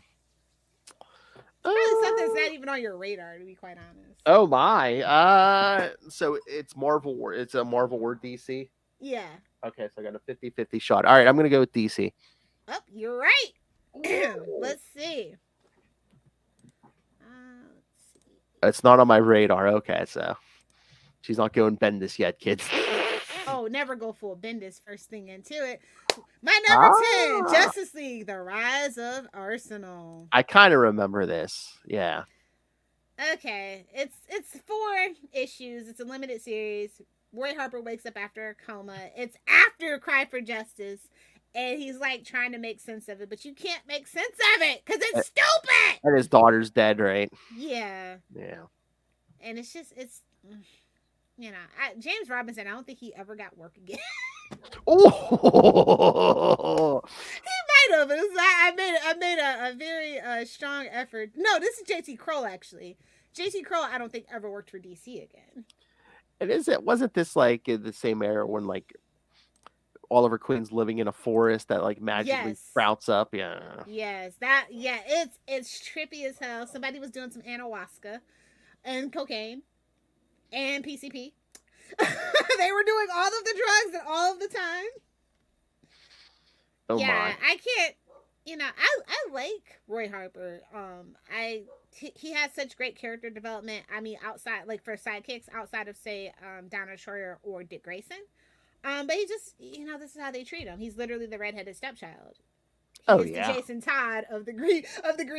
Probably something that's not even on your radar, to be quite honest. Oh my. So it's Marvel. It's a Marvel or DC. Yeah. Okay, so I got a 50-50 shot. All right, I'm gonna go with DC. Oh, you're right. Let's see. It's not on my radar. Okay, so she's not going Bendis yet, kids. Oh, never go full Bendis first thing into it. My number 10, Justice League: The Rise of Arsenal. I kind of remember this. Yeah. Okay, it's 4 issues. It's a limited series. Roy Harper wakes up after a coma. It's after Cry for Justice, and he's like trying to make sense of it, but you can't make sense of it because it's stupid. And his daughter's dead, right? Yeah. Yeah. And it's James Robinson, I don't think he ever got work again. Oh, he might have. I made a very strong effort. No, this is JT Kroll actually. JT Kroll, I don't think ever worked for DC again. Wasn't this like in the same era when like Oliver Queen's living in a forest that like magically sprouts up? Yeah. Yes, it's trippy as hell. Somebody was doing some ayahuasca and cocaine and PCP. They were doing all of the drugs and all of the time. Oh my. I can't. I like Roy Harper. He has such great character development. I mean, outside like for sidekicks, outside of say Donna Troyer or Dick Grayson. But he just this is how they treat him. He's literally the redheaded stepchild. He's the Jason Todd of the Green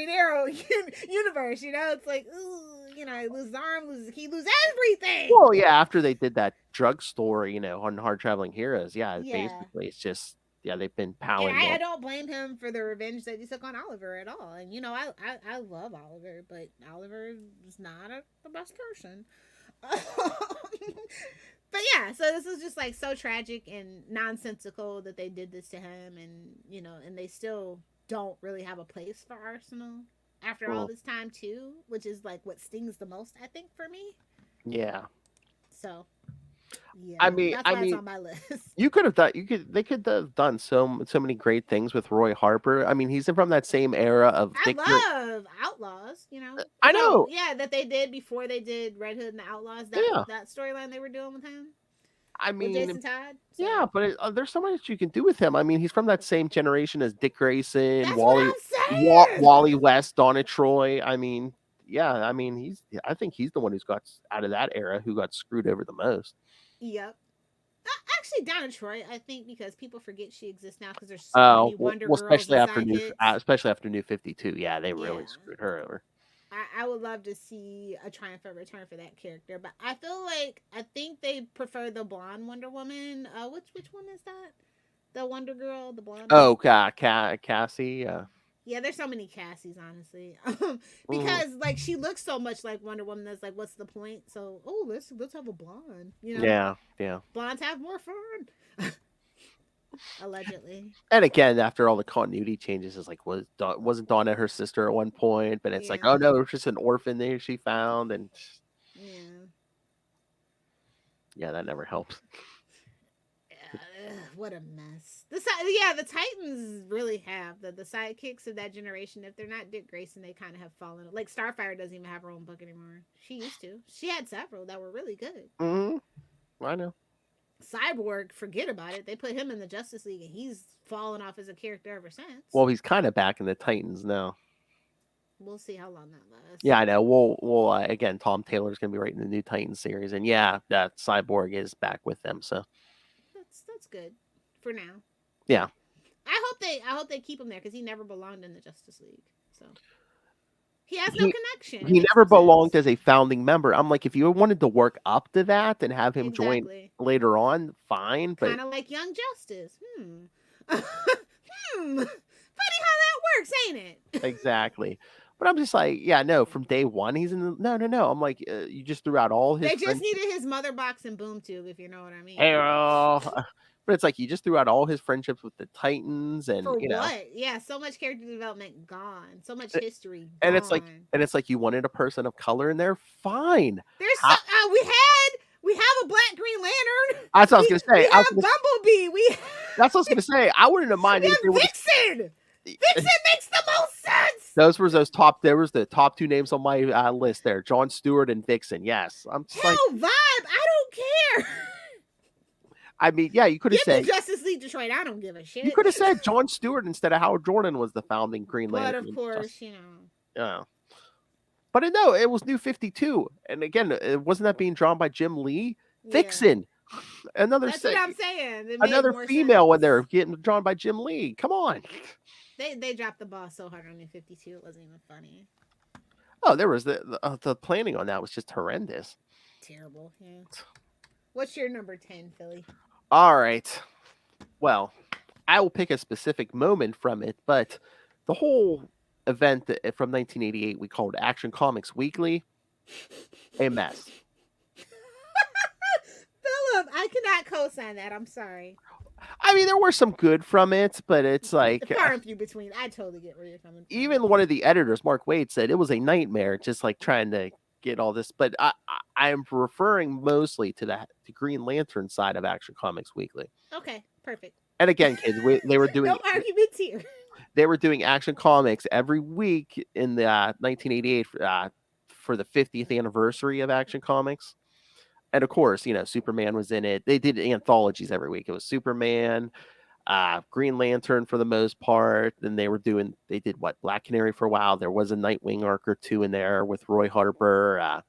Arrow universe. It's like, ooh, he loses arm, he loses everything. Well, yeah, after they did that drug story, on Hard Traveling Heroes, basically it's just they've been pounding. I don't blame him for the revenge that he took on Oliver at all. And I love Oliver, but Oliver is not the best person. But yeah, so this is just like so tragic and nonsensical that they did this to him, and and they still don't really have a place for Arsenal after all this time too, which is like what stings the most, I think, for me. Yeah. So. Yeah, I mean, it's on my list. They could have done so many great things with Roy Harper. I mean, he's from that same era of. I love Outlaws. I know. Yeah, that they did before they did Red Hood and the Outlaws. That storyline they were doing with him. I mean, with Jason Todd. So. Yeah, but there's so much you can do with him. I mean, he's from that same generation as Dick Grayson, That's Wally West, Donna Troy. I mean, I think he's the one who's got out of that era who got screwed over the most. Yep. Actually, Donna Troy, I think, because people forget she exists now because there's so many Wonder Girls, especially after New 52. Yeah, they really screwed her over. I would love to see a triumphant return for that character, but I think they prefer the blonde Wonder Woman. Which one is that? The Wonder Girl, the blonde. Oh, Cassie. Yeah, there's so many Cassies, honestly. Because like she looks so much like Wonder Woman. That's like, what's the point? So, let's have a blonde. You know, Yeah. blondes have more fun. Allegedly. And again, after all the continuity changes, it's like wasn't Donna her sister at one point? But it's like, Yeah. oh no, it's just an orphan there she found, and Yeah. yeah, that never helps. What a mess. The Titans really have the sidekicks of that generation. If they're not Dick Grayson, they kind of have fallen. Like Starfire doesn't even have her own book anymore. She used to. She had several that were really good. I know. Cyborg, forget about it. They put him in the Justice League, and he's fallen off as a character ever since. Well, he's kind of back in the Titans now. We'll see how long that lasts. Yeah, I know. We'll again, Tom Taylor's going to be writing the new Titans series, and yeah, that Cyborg is back with them. So that's good for now. Yeah. I hope they keep him there because he never belonged in the Justice League. So he has no connection. He never belonged as a founding member. I'm like, if you wanted to work up to that and have him join later on, fine. But kind of like Young Justice. Funny how that works, ain't it? Exactly. But I'm just like, yeah, no. From day one, he's in the no. I'm like, you just threw out all his. They just needed his mother box and boom tube, if you know what I mean. But it's like you just threw out all his friendships with the Titans, and for you know, what? Yeah, so much character development gone, so much history. And gone. it's like you wanted a person of color in there. Fine. There's we have a black Green Lantern. That's what I was gonna say. We have Bumblebee. That's what I was gonna say. I wouldn't have minded. We have Vixen. Vixen makes the most sense. There was the top two names on my list there: Jon Stewart and Vixen. Yes, I'm just Hell, vibe. I don't care. I mean, yeah, you could have said Justice League Detroit. I don't give a shit. You could have said Jon Stewart instead of Howard Jordan was the founding Green Lantern. But of course, you know. Yeah. But no, it was New 52, and again, wasn't that being drawn by Jim Lee? Yeah. Vixen. That's what I'm saying. Another female when they're getting drawn by Jim Lee. Come on. They dropped the ball so hard on New 52. It wasn't even funny. Oh, there was the planning on that was just horrendous. Terrible. Yeah. What's your number 10, Philly? All right. Well, I will pick a specific moment from it, but the whole event from 1988 we called Action Comics Weekly, a mess. Philip, I cannot co-sign that. I'm sorry. I mean, there were some good from it, but it's like far and few between. I totally get where you're coming from. Even one of the editors, Mark Waid, said it was a nightmare, just like trying to get all this. But I am referring mostly to the Green Lantern side of Action Comics Weekly. Okay, perfect. And again, kids, they were doing no arguments here. They were doing Action Comics every week in the 1988 for the 50th anniversary of Action Comics. And of course, you know, Superman was in it. They did anthologies every week. It was Superman, Green Lantern for the most part. Then they did what? Black Canary for a while. There was a Nightwing arc or two in there with Roy Harper,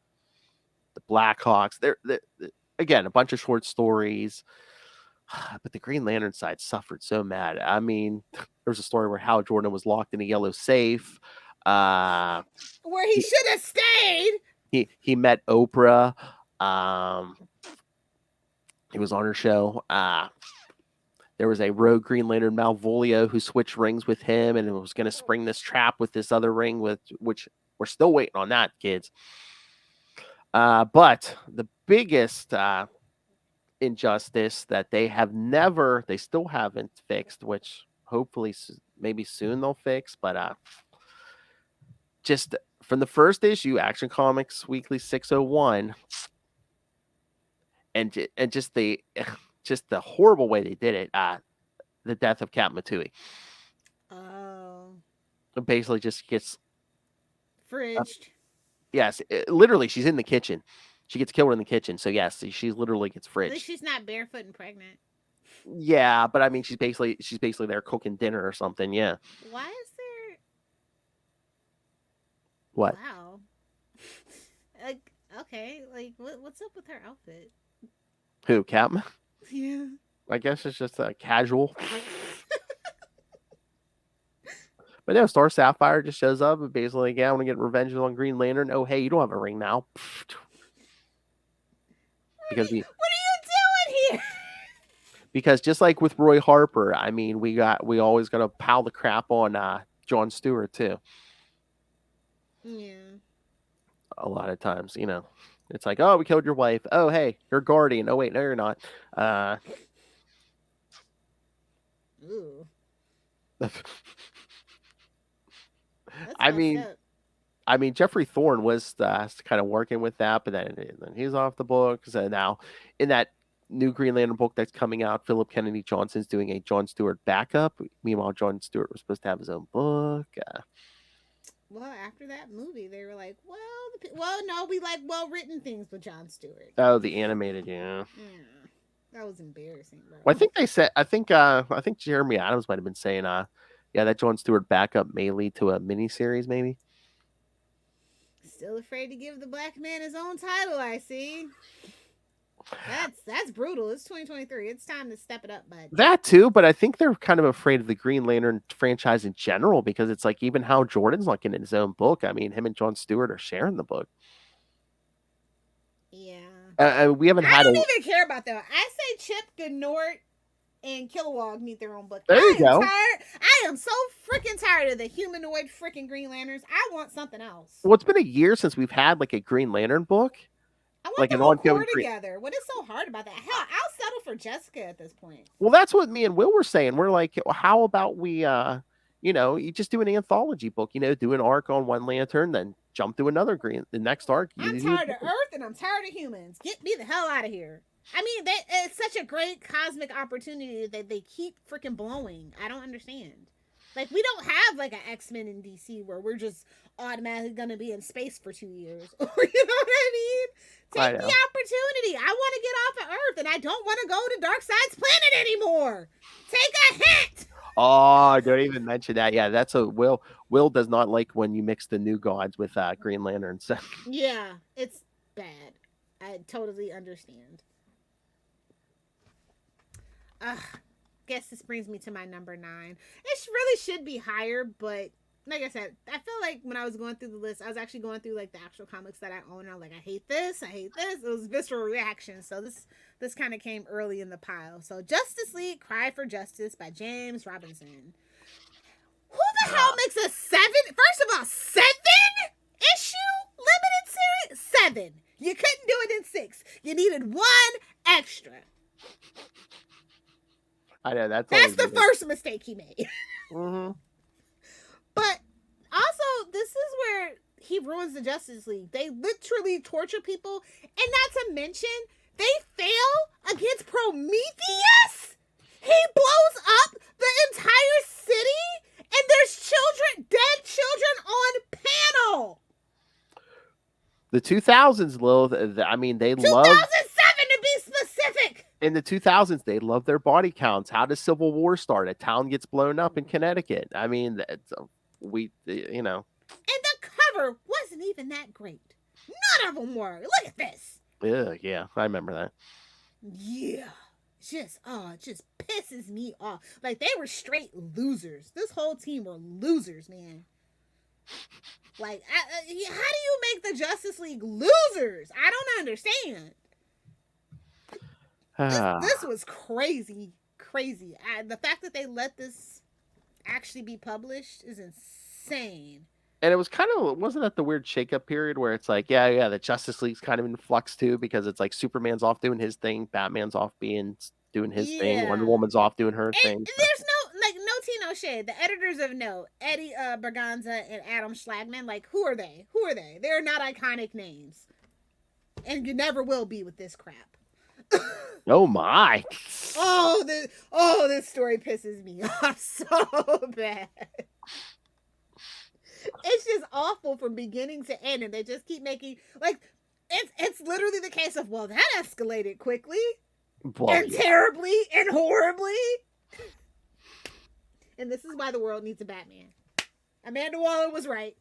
the Blackhawks. There, again, a bunch of short stories. But the Green Lantern side suffered so bad. I mean, there was a story where Hal Jordan was locked in a yellow safe. Where he should have stayed. He met Oprah. He was on her show. There was a rogue Green Lantern, Malvolio, who switched rings with him and was going to spring this trap with this other ring, which we're still waiting on that, kids. But the biggest injustice that they still haven't fixed, which hopefully maybe soon they'll fix, but just from the first issue, Action Comics Weekly 601, and just the horrible way they did it, the death of Kat Matui. Oh. It basically just gets fridged. Yes, literally, she's in the kitchen. She gets killed in the kitchen. So yes, she literally gets fridged. At least she's not barefoot and pregnant. Yeah, but I mean, she's basically there cooking dinner or something. Yeah. Why is there? What? Wow. Like, okay, like what's up with her outfit? Who, Captain? Yeah. I guess it's just casual. But no, Star Sapphire just shows up and basically, yeah, I want to get revenge on Green Lantern. Oh, hey, you don't have a ring now. What are you doing here? Because just like with Roy Harper, I mean, we always got to pile the crap on Jon Stewart too. Yeah. A lot of times, it's like, oh, we killed your wife. Oh, hey, you're guardian. Oh, wait, no, you're not. Ooh. That's I messed mean, up. Jeffrey Thorne was kind of working with that, but then he's off the books. And now in that new Green Lantern book that's coming out, Philip Kennedy Johnson's doing a Jon Stewart backup. Meanwhile, Jon Stewart was supposed to have his own book. Well, after that movie, they were like, well, no, we like well-written things with Jon Stewart. Oh, the animated, yeah. Yeah. That was embarrassing, bro. Well, I think Jeremy Adams might have been saying, that Jon Stewart backup may lead to a miniseries, maybe. Still afraid to give the black man his own title, I see. That's brutal. It's 2023. It's time to step it up, bud. That too, but I think they're kind of afraid of the Green Lantern franchise in general because it's like even Hal Jordan's like in his own book. I mean, him and Jon Stewart are sharing the book. Yeah. We haven't had. I don't even care about that. I say Chip, Gnort, and Kilowog need their own book. There you go. I am so freaking tired of the humanoid freaking Green Lanterns. I want something else. Well, it's been a year since we've had like a Green Lantern book. I want like the an whole ongoing core together. What is so hard about that? Hell, I'll settle for Jessica at this point. Well, that's what me and Will were saying. We're like, how about we, you just do an anthology book, do an arc on one Lantern, then jump to the next arc. I'm tired of Earth and I'm tired of humans. Get me the hell out of here. I mean, it's such a great cosmic opportunity that they keep freaking blowing. I don't understand. Like, we don't have like an X-Men in DC where we're just automatically gonna be in space for 2 years. You know what I mean? Take the opportunity. I want to get off of Earth and I don't want to go to Darkseid's planet anymore. Take a hint. Oh, don't even mention that. Yeah, that's a Will. Will does not like when you mix the New Gods with Green Lanterns. Yeah, it's bad. I totally understand. Guess this brings me to my number 9. It really should be higher, but like I said, I feel like when I was going through the list, I was actually going through like the actual comics that I own. And I'm like, I hate this. It was visceral reaction. So this kind of came early in the pile. So Justice League: Cry for Justice by James Robinson. Who the hell makes a 7? First of all, 7 issue limited series? 7. You couldn't do it in 6. You needed 1 extra. I know that's the first mistake he made. Mm-hmm. But also, this is where he ruins the Justice League. They literally torture people, and not to mention, they fail against Prometheus. He blows up the entire city, and there's dead children on panel. The 2000s, Lilith. I mean, they 2007 to be specific. In the 2000s, they love their body counts. How does Civil War start? A town gets blown up in Connecticut. I mean, And the cover wasn't even that great. None of them were. Look at this. Yeah, I remember that. Yeah. Just pisses me off. Like, they were straight losers. This whole team were losers, man. Like, how do you make the Justice League losers? I don't understand. This was crazy. The fact that they let this actually be published is insane. And it was wasn't that the weird shakeup period where it's like, yeah, the Justice League's kind of in flux too, because it's like Superman's off doing his thing, Batman's off doing his thing, Wonder Woman's off doing her thing. There's no tea, no shade. The editors of note, Eddie Berganza and Adam Schlagman, like, who are they? They're not iconic names. And you never will be with this crap. Oh my. This story pisses me off so bad. It's just awful from beginning to end, and they just keep making, like, it's literally the case of, well, that escalated quickly and terribly and horribly. And this is why the world needs a Batman. Amanda Waller was right.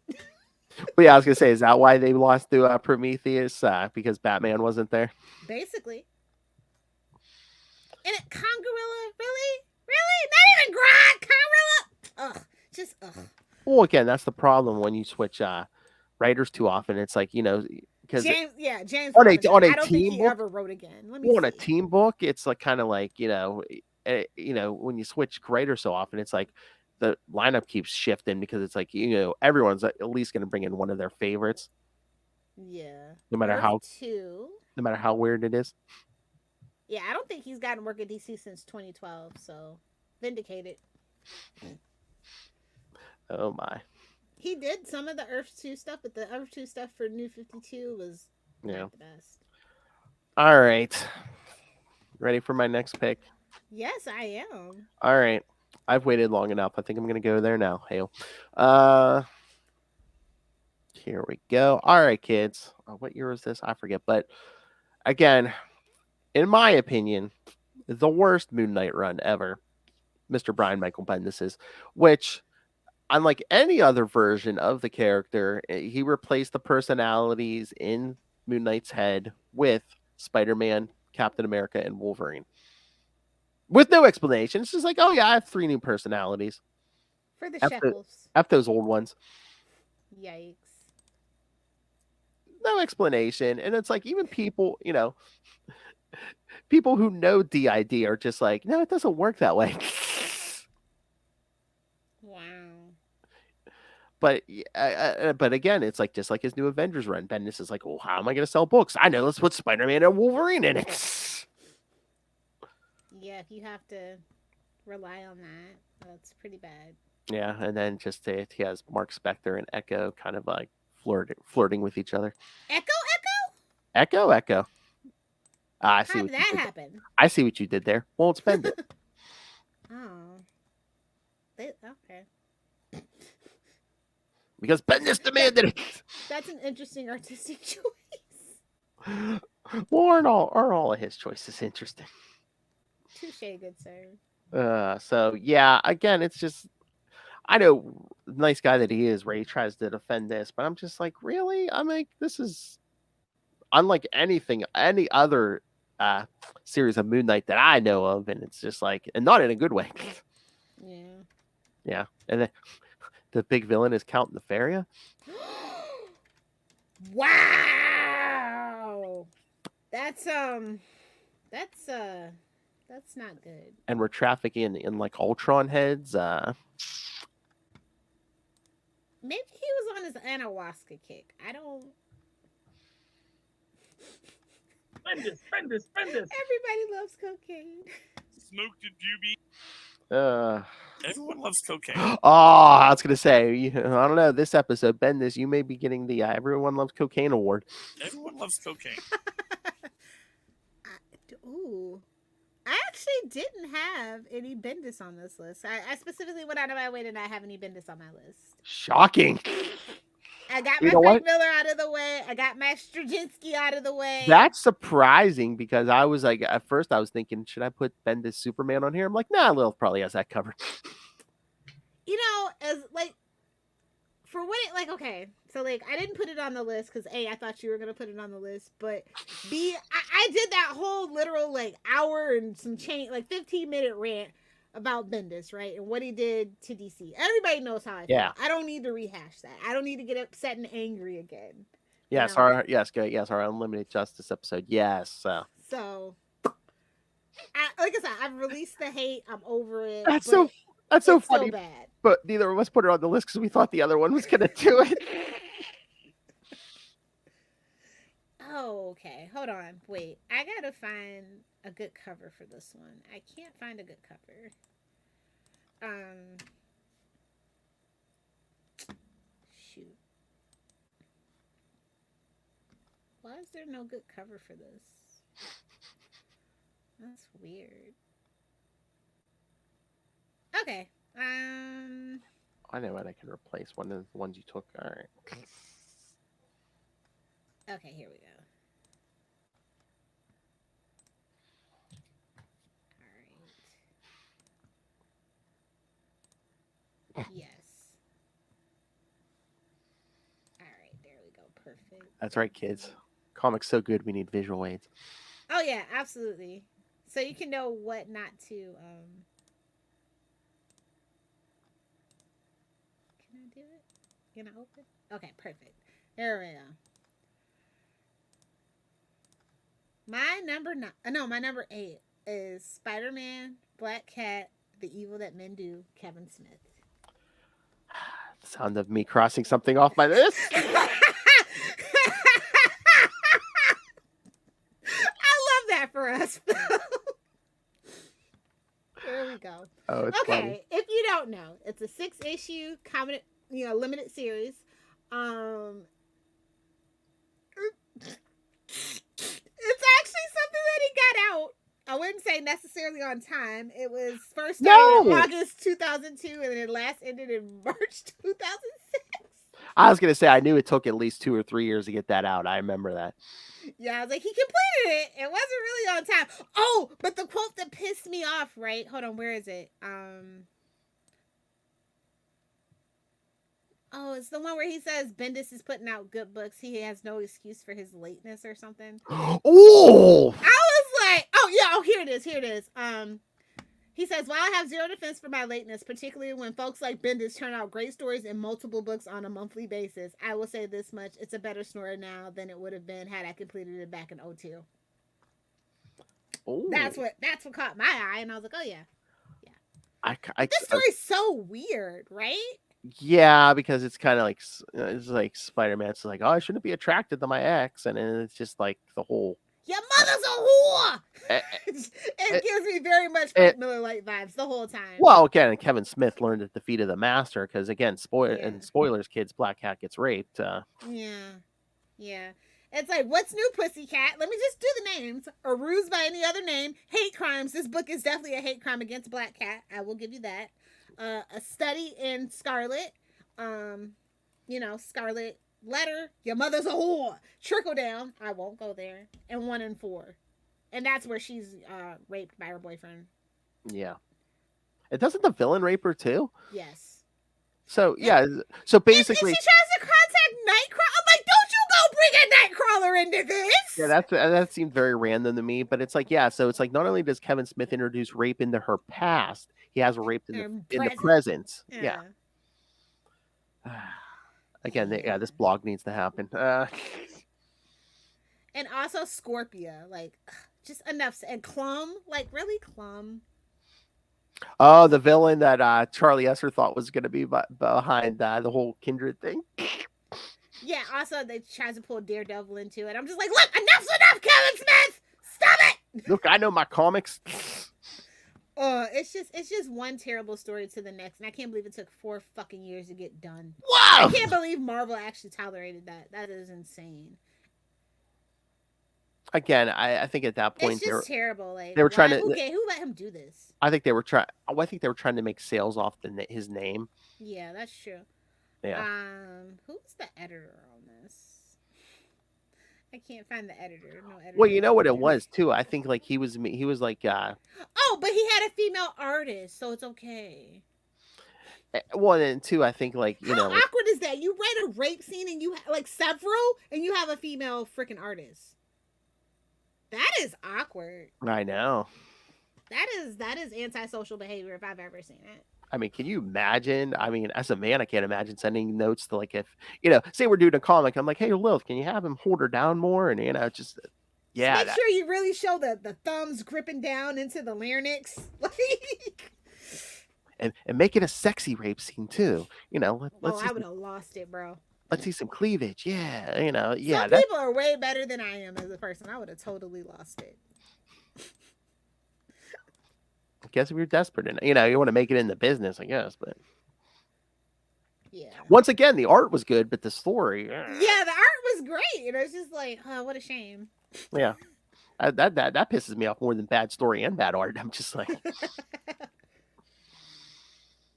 But yeah, I was gonna say, is that why they lost to Prometheus? Because Batman wasn't there? Basically. And Congorilla, really? Not even Congorilla. Ugh. Well, again, that's the problem when you switch writers too often. It's like, because James on I a don't team think he book, ever wrote again. on a team book, it's like kind of like when you switch writers so often, it's like the lineup keeps shifting because it's like, everyone's at least going to bring in one of their favorites. Yeah. No matter Earth how 2. no matter how weird it is. Yeah, I don't think he's gotten work at DC since 2012, so vindicated. Oh my. He did some of the Earth 2 stuff, but the Earth 2 stuff for New 52 was not the best. All right. Ready for my next pick? Yes, I am. All right. I've waited long enough. I think I'm going to go there now. Hail. Here we go. All right, kids. What year was this? I forget. But again, in my opinion, the worst Moon Knight run ever, Mr. Brian Michael Bendis's, which, unlike any other version of the character, he replaced the personalities in Moon Knight's head with Spider-Man, Captain America, and Wolverine. With no explanation. It's just like, oh yeah, I have 3 new personalities. For the shekels. F those old ones. Yikes. No explanation. And it's like, even people, people who know DID are just like, no, it doesn't work that way. Wow. But again, it's like, just like his new Avengers run, Bendis is like, well, how am I going to sell books? I know, let's put Spider-Man and Wolverine in it. Yeah, if you have to rely on that, that's pretty bad. Yeah, and then just he has Mark Spector and Echo kind of like flirting with each other. Echo. I see. How did that happen? I see what you did there. Well, it's Bendis. Oh. Okay. Because Bendis demanded it. That's an interesting artistic choice. Well, aren't all of his choices interesting? Touche, good sir. So yeah, again, it's just, I know, nice guy that he is, Ray tries to defend this, but I'm just like, really? I'm like, this is unlike any other series of Moon Knight that I know of, and it's just like, and not in a good way. Yeah, and then the big villain is Count Nefaria. Wow, that's not good. And we're trafficking in like Ultron heads. Maybe he was on his ayahuasca kick. I don't. Bendis. Everybody loves cocaine. Smoke did you be? Everyone loves cocaine. I was gonna say, I don't know. This episode, Bendis, you may be getting the Everyone Loves Cocaine award. Everyone loves cocaine. Ooh. I actually didn't have any Bendis on this list. I specifically went out of my way to not have any Bendis on my list. Shocking. I got my Frank Miller out of the way. I got Max Straczynski out of the way. That's surprising because I was like, at first I was thinking, should I put Bendis Superman on here? I'm like, nah, Lilith probably has that covered. As like, for what it, like, okay, so like, I didn't put it on the list because A, I thought you were going to put it on the list, but B, I did that whole literal like hour and some change, like 15-minute rant about Bendis, right? And what he did to DC. Everybody knows how I feel. Yeah. I don't need to rehash that. I don't need to get upset and angry again. Yes, our Unlimited Justice episode. Yes. So, like I said, I've released the hate. I'm over it. That's so funny. So bad. But neither of us put it on the list because we thought the other one was going to do it. Oh, okay. Hold on. Wait. I got to find a good cover for this one. I can't find a good cover. Shoot. Why is there no good cover for this? That's weird. Okay. I know what I can replace. One of the ones you took. All right. Okay, here we go. All right. Yes. All right, there we go. Perfect. That's right, kids. Comics so good, we need visual aids. Oh yeah, absolutely. So you can know what not to. Can I do it? Can I open? Okay, perfect. There we go. My number 8 is Spider-Man, Black Cat, The Evil That Men Do, Kevin Smith. Sound of me crossing something off my list. I love that for us. There we go. Oh, it's Okay, funny. if you don't know, it's a 6-issue comic, limited series. It's actually something that he got out. I wouldn't say necessarily on time. It was first started in August 2002 and it last ended in March 2006. I was gonna say I knew it took at least 2 or 3 years to get that out. I remember that. Yeah, I was like, he completed it. It wasn't really on time. Oh, but the quote that pissed me off, right? Hold on, where is it? Oh, it's the one where he says Bendis is putting out good books. He has no excuse for his lateness or something. Oh! I was like, oh yeah, oh here it is. He says, while I have zero defense for my lateness, particularly when folks like Bendis turn out great stories in multiple books on a monthly basis, I will say this much: it's a better story now than it would have been had I completed it back in 2002. Ooh. That's what caught my eye, and I was like, oh yeah. This I story's so weird, right? yeah, because it's kind of like it's like Spider-Man's like, oh, I shouldn't be attracted to my ex, and then it's just like the whole. Your mother's a whore. Eh, It gives me very much Frank Miller Light vibes the whole time. Well, again, Kevin Smith learned at the feet of the master because again, Yeah. spoilers, kids, Black Cat gets raped. Yeah. It's like, what's new, Pussycat? Let me just do the names. Or Ruse by any other name. Hate crimes. This book is definitely a hate crime against Black Cat. I will give you that. A study in Scarlet. Scarlet Letter. Your mother's a whore. Trickle Down. I won't go there. And 1 and 4. And that's where she's raped by her boyfriend. Yeah. It doesn't the villain rape her too? Yes. So yeah. So basically, and she tries to contact Nightcrawler. I'm like, don't you go bring a Nightcrawler into this? Yeah, that seemed very random to me. But it's like, yeah. So it's like not only does Kevin Smith introduce rape into her past, he has her raped in the present. Yeah. Again, this blog needs to happen. And also Scorpia, like, just enough. And Clum, like, really, Clum. Oh, the villain that Charlie Esser thought was going to be behind the whole Kindred thing. Yeah, also they tried to pull Daredevil into it. I'm just like, look, enough's enough, Kevin Smith! Stop it! Look, I know my comics. It's just one terrible story to the next, and I can't believe it took 4 fucking years to get done. Wow! I can't believe Marvel actually tolerated that. That is insane. Again, I think at that point it's just terrible. Like they were trying to. Okay, who let him do this? I think they were trying. I think they were trying to make sales off his name. Yeah, that's true. Yeah. Who's the editor on this? I can't find the editor. No editor. Well, you know what it was too. I think like he was like. Oh, but he had a female artist, so it's okay. Well, and two, I think like How awkward is that? You write a rape scene and you like several, and you have a female freaking artist. That is awkward. I know. That is antisocial behavior if I've ever seen it. I mean, can you imagine? I mean, as a man, I can't imagine sending notes to like if say we're doing a comic, I'm like, hey, Lilith, can you have him hold her down more? And just make sure you really show the thumbs gripping down into the larynx, and make it a sexy rape scene too. Let's I would have lost it, bro. Let's see some cleavage. Yeah, Some people are way better than I am as a person. I would have totally lost it. I guess if you're desperate and you want to make it in the business, I guess, but yeah. Once again, the art was good, but the story. Yeah, the art was great. And it was just like, oh, what a shame. Yeah, that pisses me off more than bad story and bad art. I'm just like.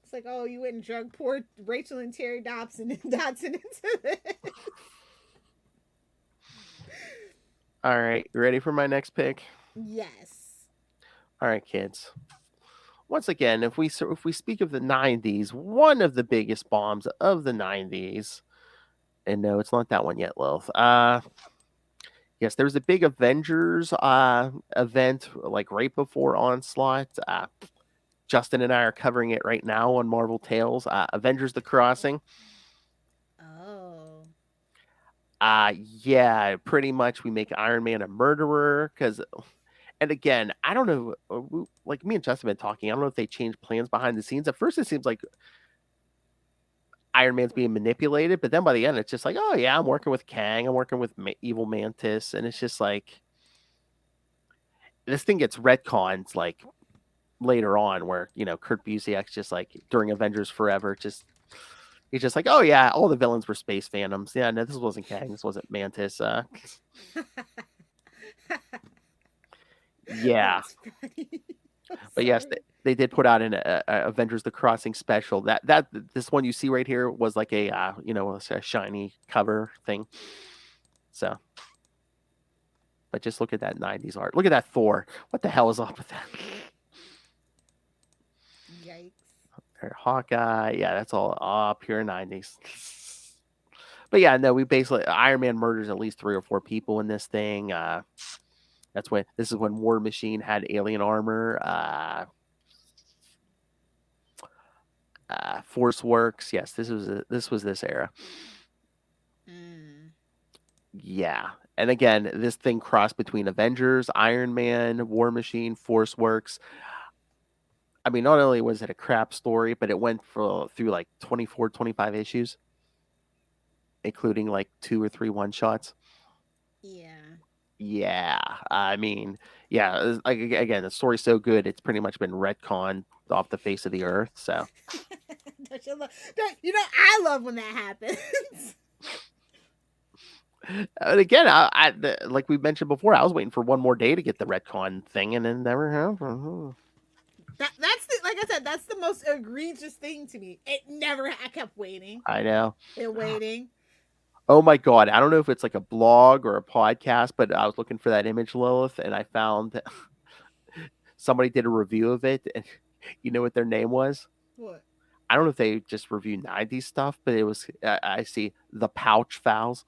It's like, oh, you went and drug poor Rachel and Terry Dodson into this. All right, you ready for my next pick? Yes. All right, kids. Once again, if we speak of the 90s, one of the biggest bombs of the 90s, and no, it's not that one yet, Lilith. Yes, there was a big Avengers event like right before Onslaught. Justin and I are covering it right now on Marvel Tales. Avengers: The Crossing. Oh. Yeah, pretty much we make Iron Man a murderer and again, I don't know, like me and Justin have been talking, I don't know if they changed plans behind the scenes. At first it seems like Iron Man's being manipulated, but then by the end, it's just like, oh yeah, I'm working with Kang, I'm working with Evil Mantis, and it's just like this thing gets retconned like later on, where Kurt Busiek's just like during Avengers Forever, he's just like, oh yeah, all the villains were space phantoms. Yeah, no, this wasn't Kang, this wasn't Mantis. Yeah, That's funny. but yes, they did put out an Avengers: The Crossing special. This one you see right here was like a shiny cover thing. So, but just look at that '90s art. Look at that Thor. What the hell is up with that? Yikes. Hawkeye. Yeah, that's all pure '90s. But yeah, no, we basically Iron Man murders at least 3 or 4 people in this thing. This is when War Machine had alien armor. Force Works. Yes, this was this era. Yeah, and again, this thing crossed between Avengers, Iron Man, War Machine, Force Works. I mean, not only was it a crap story, but it went through like 24, 25 issues, including like 2 or 3 one-shots. Yeah. I mean, yeah. Again, the story's so good, it's pretty much been retconned off the face of the earth. So, I love when that happens. And again, like we mentioned before, I was waiting for one more day to get the retcon thing, and it never happened. Like I said, that's the most egregious thing to me. I kept waiting. I know. And waiting. Oh my God. I don't know if it's like a blog or a podcast, but I was looking for that image, Lilith, and I found that somebody did a review of it. And you know what their name was? What? I don't know if they just reviewed 90s stuff, but it was, I see the Pouch Fouls.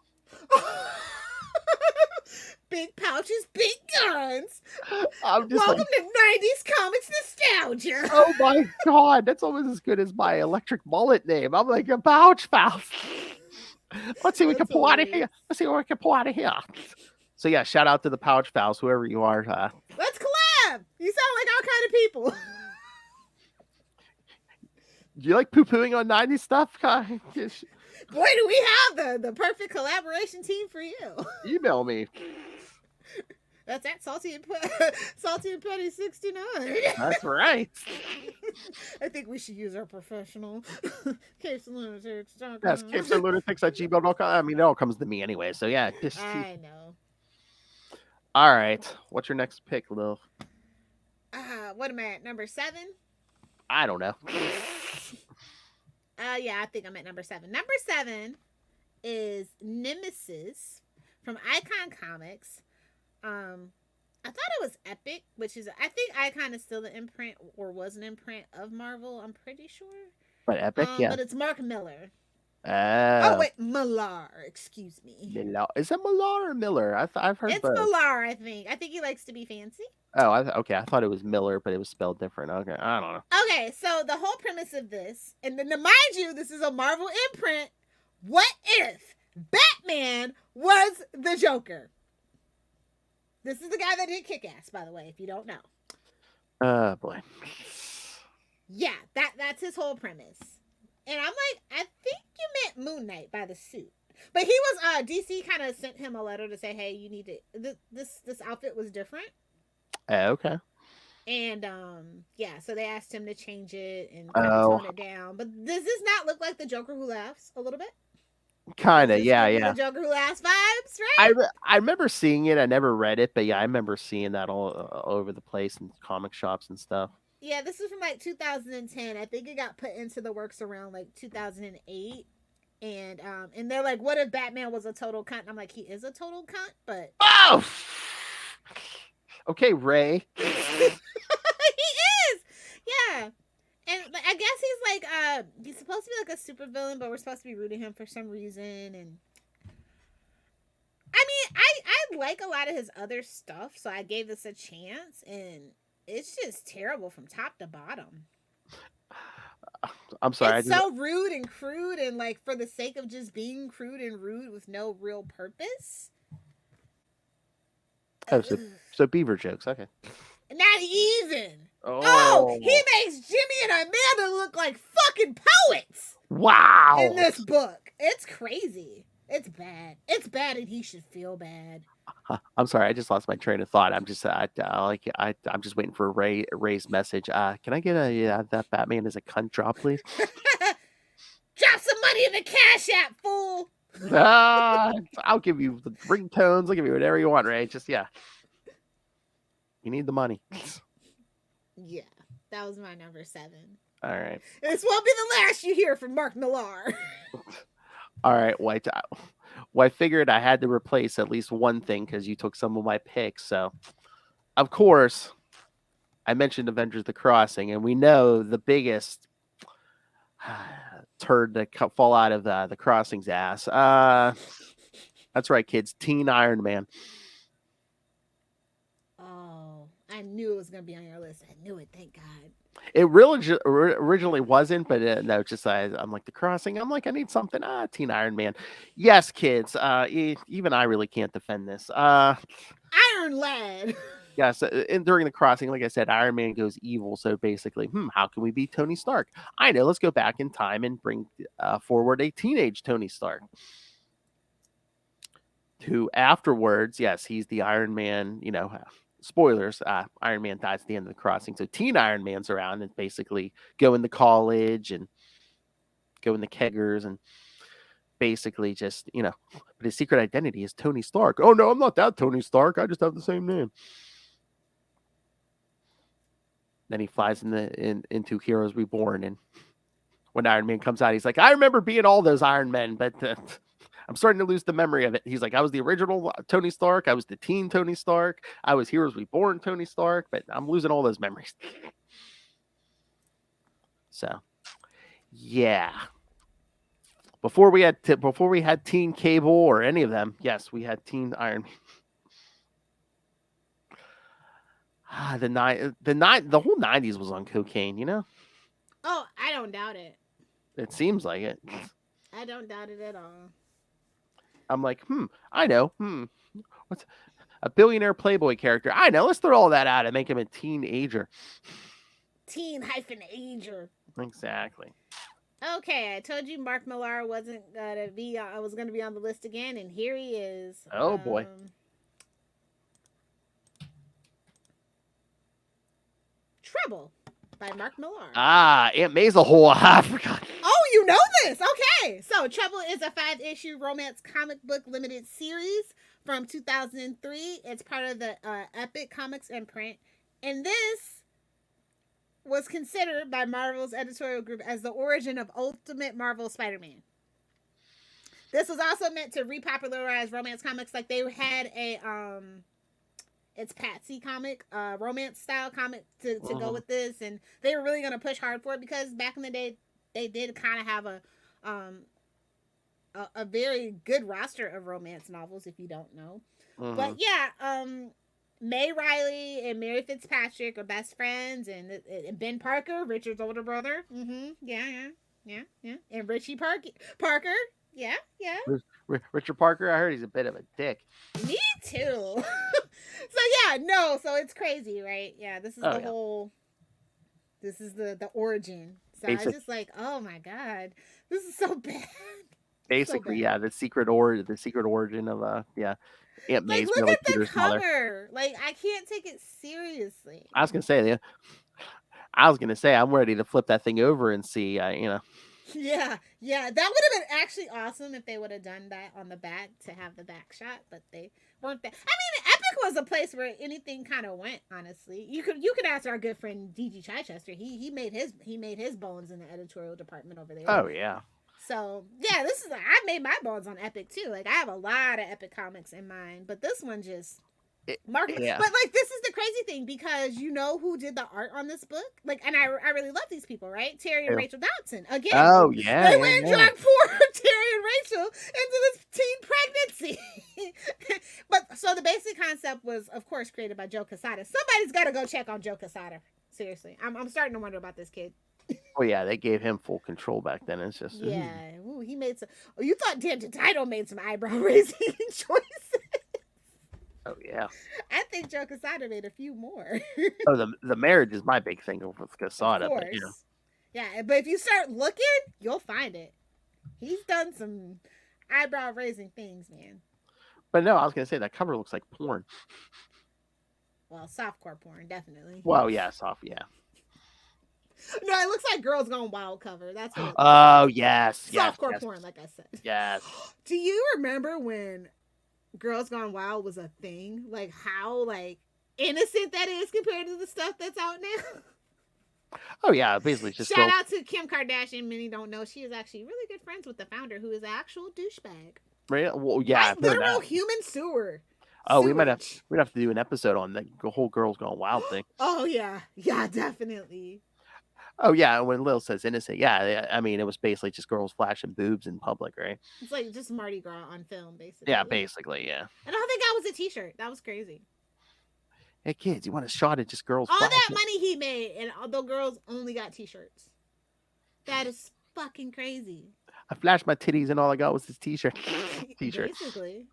Big pouches, big guns. I'm just Welcome to 90s comics nostalgia. Oh my God. That's almost as good as my Electric Mullet name. I'm like, a Pouch Fouls. Let's see what we can pull out of here. Let's see what we can pull out of here. So yeah, shout out to the Pouch Fouls, whoever you are. Let's collab. You sound like all kind of people. Do you like poo-pooing on 90s stuff? Boy, do we have the perfect collaboration team for you. Email me. That's at Salty and Petty 69. That's right. I think we should use our professional CapesandLunatics. Yes, CapesandLunatics@gmail.com. I mean, it all comes to me anyway, so yeah. I know. All right. What's your next pick, Lil? What am I at? Number 7? I don't know. Yeah, I think I'm at number 7. Number 7 is Nemesis from Icon Comics. I thought it was Epic, which is, I think Icon is still the imprint, or was an imprint of Marvel, I'm pretty sure. But Epic, yeah. But it's Mark Miller. Oh wait, Millar, excuse me. Millar. Is it Millar or Miller? I've heard it's both. Millar, I think. I think he likes to be fancy. Oh, okay. I thought it was Miller, but it was spelled different. Okay, I don't know. Okay, so the whole premise of this, and then to mind you, this is a Marvel imprint. What if Batman was the Joker? This is the guy that did Kick-Ass, by the way, if you don't know. Oh, boy. Yeah, that's his whole premise. And I'm like, I think you meant Moon Knight by the suit. But he was, DC kind of sent him a letter to say, hey, you need to, this outfit was different. Okay. And, yeah, so they asked him to change it and tone it down. But does this not look like the Joker Who Laughs a little bit? Kind of, yeah. The Joker Who Laughs vibes, right? I remember seeing it. I never read it, but yeah, I remember seeing that all over the place in comic shops and stuff. Yeah, this is from like 2010. I think it got put into the works around like 2008. And they're like, what if Batman was a total cunt? And I'm like, he is a total cunt, but... Oh! Okay, Ray. He is! Yeah. And I guess he's like, he's supposed to be like a super villain, but we're supposed to be rooting him for some reason. And I mean, I like a lot of his other stuff, so I gave this a chance, and it's just terrible from top to bottom. I'm sorry. It's so rude and crude, and like for the sake of just being crude and rude with no real purpose. Oh, so beaver jokes. Okay. Not even. Oh, he makes Jimmy and Amanda look like fucking poets. Wow. in this book. It's crazy. It's bad. It's bad, and he should feel bad. I'm sorry, I just lost my train of thought. I'm just I'm just waiting for Ray's message. Can I get that Batman is a cunt drop, please? Drop some money in the Cash App, fool. I'll give you the ringtones. I'll give you whatever you want, Ray. Just you need the money. Yeah, that was my number 7. All right. This won't be the last you hear from Mark Millar. All right, White. Well, I figured I had to replace at least one thing because you took some of my picks. So, of course, I mentioned Avengers: The Crossing, and we know the biggest turd to fall out of the Crossing's ass. That's right, kids. Teen Iron Man. Oh, I knew it was going to be on your list. I knew it. Thank God. It really originally wasn't, but no, just I'm like The Crossing. I'm like, I need something. Teen Iron Man. Yes, kids. Even I really can't defend this. Iron Lad. Yes, and during The Crossing, like I said, Iron Man goes evil. So basically, how can we beat Tony Stark? I know. Let's go back in time and bring forward a teenage Tony Stark, who afterwards, yes, he's the Iron Man. Spoilers, Iron Man dies at the end of The Crossing. So teen Iron Man's around and basically going to college and going to keggers and basically just, but his secret identity is Tony Stark. Oh, no, I'm not that Tony Stark. I just have the same name. Then he flies into Heroes Reborn. And when Iron Man comes out, he's like, I remember being all those Iron Men, but I'm starting to lose the memory of it. He's like, I was the original Tony Stark. I was the teen Tony Stark. I was Heroes Reborn Tony Stark, but I'm losing all those memories. So, yeah. Before we had Teen Cable or any of them, yes, we had Teen Iron Man. The whole 90s was on cocaine, Oh, I don't doubt it. It seems like it. I don't doubt it at all. I'm like, I know. What's a billionaire Playboy character? I know. Let's throw all that out and make him a teenager. Teen-ager. Exactly. Okay, I told you Mark Millar wasn't gonna be. I was gonna be on the list again, and here he is. Oh boy. Trouble by Mark Millar. Aunt May's a whole. I forgot. Oh, you know this. Okay. So Trouble is a 5-issue romance comic book limited series from 2003. It's part of the Epic Comics and Print. And this was considered by Marvel's editorial group as the origin of Ultimate Marvel Spider-Man. This was also meant to repopularize romance comics. Like they had a it's Patsy comic, romance style comic to go with this, and they were really gonna push hard for it because back in the day they did kind of have a very good roster of romance novels, if you don't know. But yeah, May Riley and Mary Fitzpatrick are best friends, and Ben Parker, Richard's older brother. Yeah. And Richie Parker. Yeah. Richard Parker, I heard he's a bit of a dick. Me too. So it's crazy, right? Yeah, this is this is the origin. So I was just like, oh my God, this is so bad. Basically, so bad. The secret origin of Aunt May's look at the cover. Mother. Like, I can't take it seriously. I was gonna say I'm ready to flip that thing over and see, Yeah, that would have been actually awesome if they would have done that on the back to have the back shot, but they weren't that. I mean, Epic was a place where anything kind of went. Honestly, you could ask our good friend DG Chichester. He made his bones in the editorial department over there. Oh yeah. So yeah, I made my bones on Epic too. Like I have a lot of Epic comics in mind, but this one just. But like this is the crazy thing because you know who did the art on this book, like, and I really love these people, right? Terry and Rachel Dodson again. Oh yeah, they went and dragged poor Terry and Rachel into this teen pregnancy. But so the basic concept was, of course, created by Joe Quesada. Somebody's got to go check on Joe Quesada. Seriously, I'm starting to wonder about this kid. Oh yeah, they gave him full control back then. It's just Ooh, he made some. Oh, you thought Dan DiTito made some eyebrow raising choices. Oh yeah, I think Joe Quesada made a few more. The marriage is my big thing with Quesada, but Yeah, but if you start looking, you'll find it. He's done some eyebrow raising things, man. But no, I was gonna say that cover looks like porn. Well, softcore porn, definitely. Well, yeah, soft, yeah. No, it looks like Girls Gone Wild cover. That's what it looks Oh like. yes, yes, Softcore yes, porn, like I said. yes. Do you remember when Girls Gone Wild was a thing? Like how like innocent that is compared to the stuff that's out now? Oh yeah, basically just Shout out to Kim Kardashian. Many don't know she is actually really good friends with the founder, who is an actual douchebag. right? Well, yeah, Right? I've heard Literal that. human sewer. Oh, we'd have Sewage. to do an episode on the whole Girls Gone Wild thing. Oh yeah, yeah, definitely. Oh yeah, when Lil says innocent, yeah, I mean it was basically just girls flashing boobs in public, right? It's like just Mardi Gras on film, basically. Yeah, basically, yeah. And all they got was a T-shirt. That was crazy. Hey kids, you want a shot at just girls? All flashing? that money he made, and all the girls only got T-shirts. That is fucking crazy. I flashed my titties and all I got was this T-shirt. T-shirt. Basically.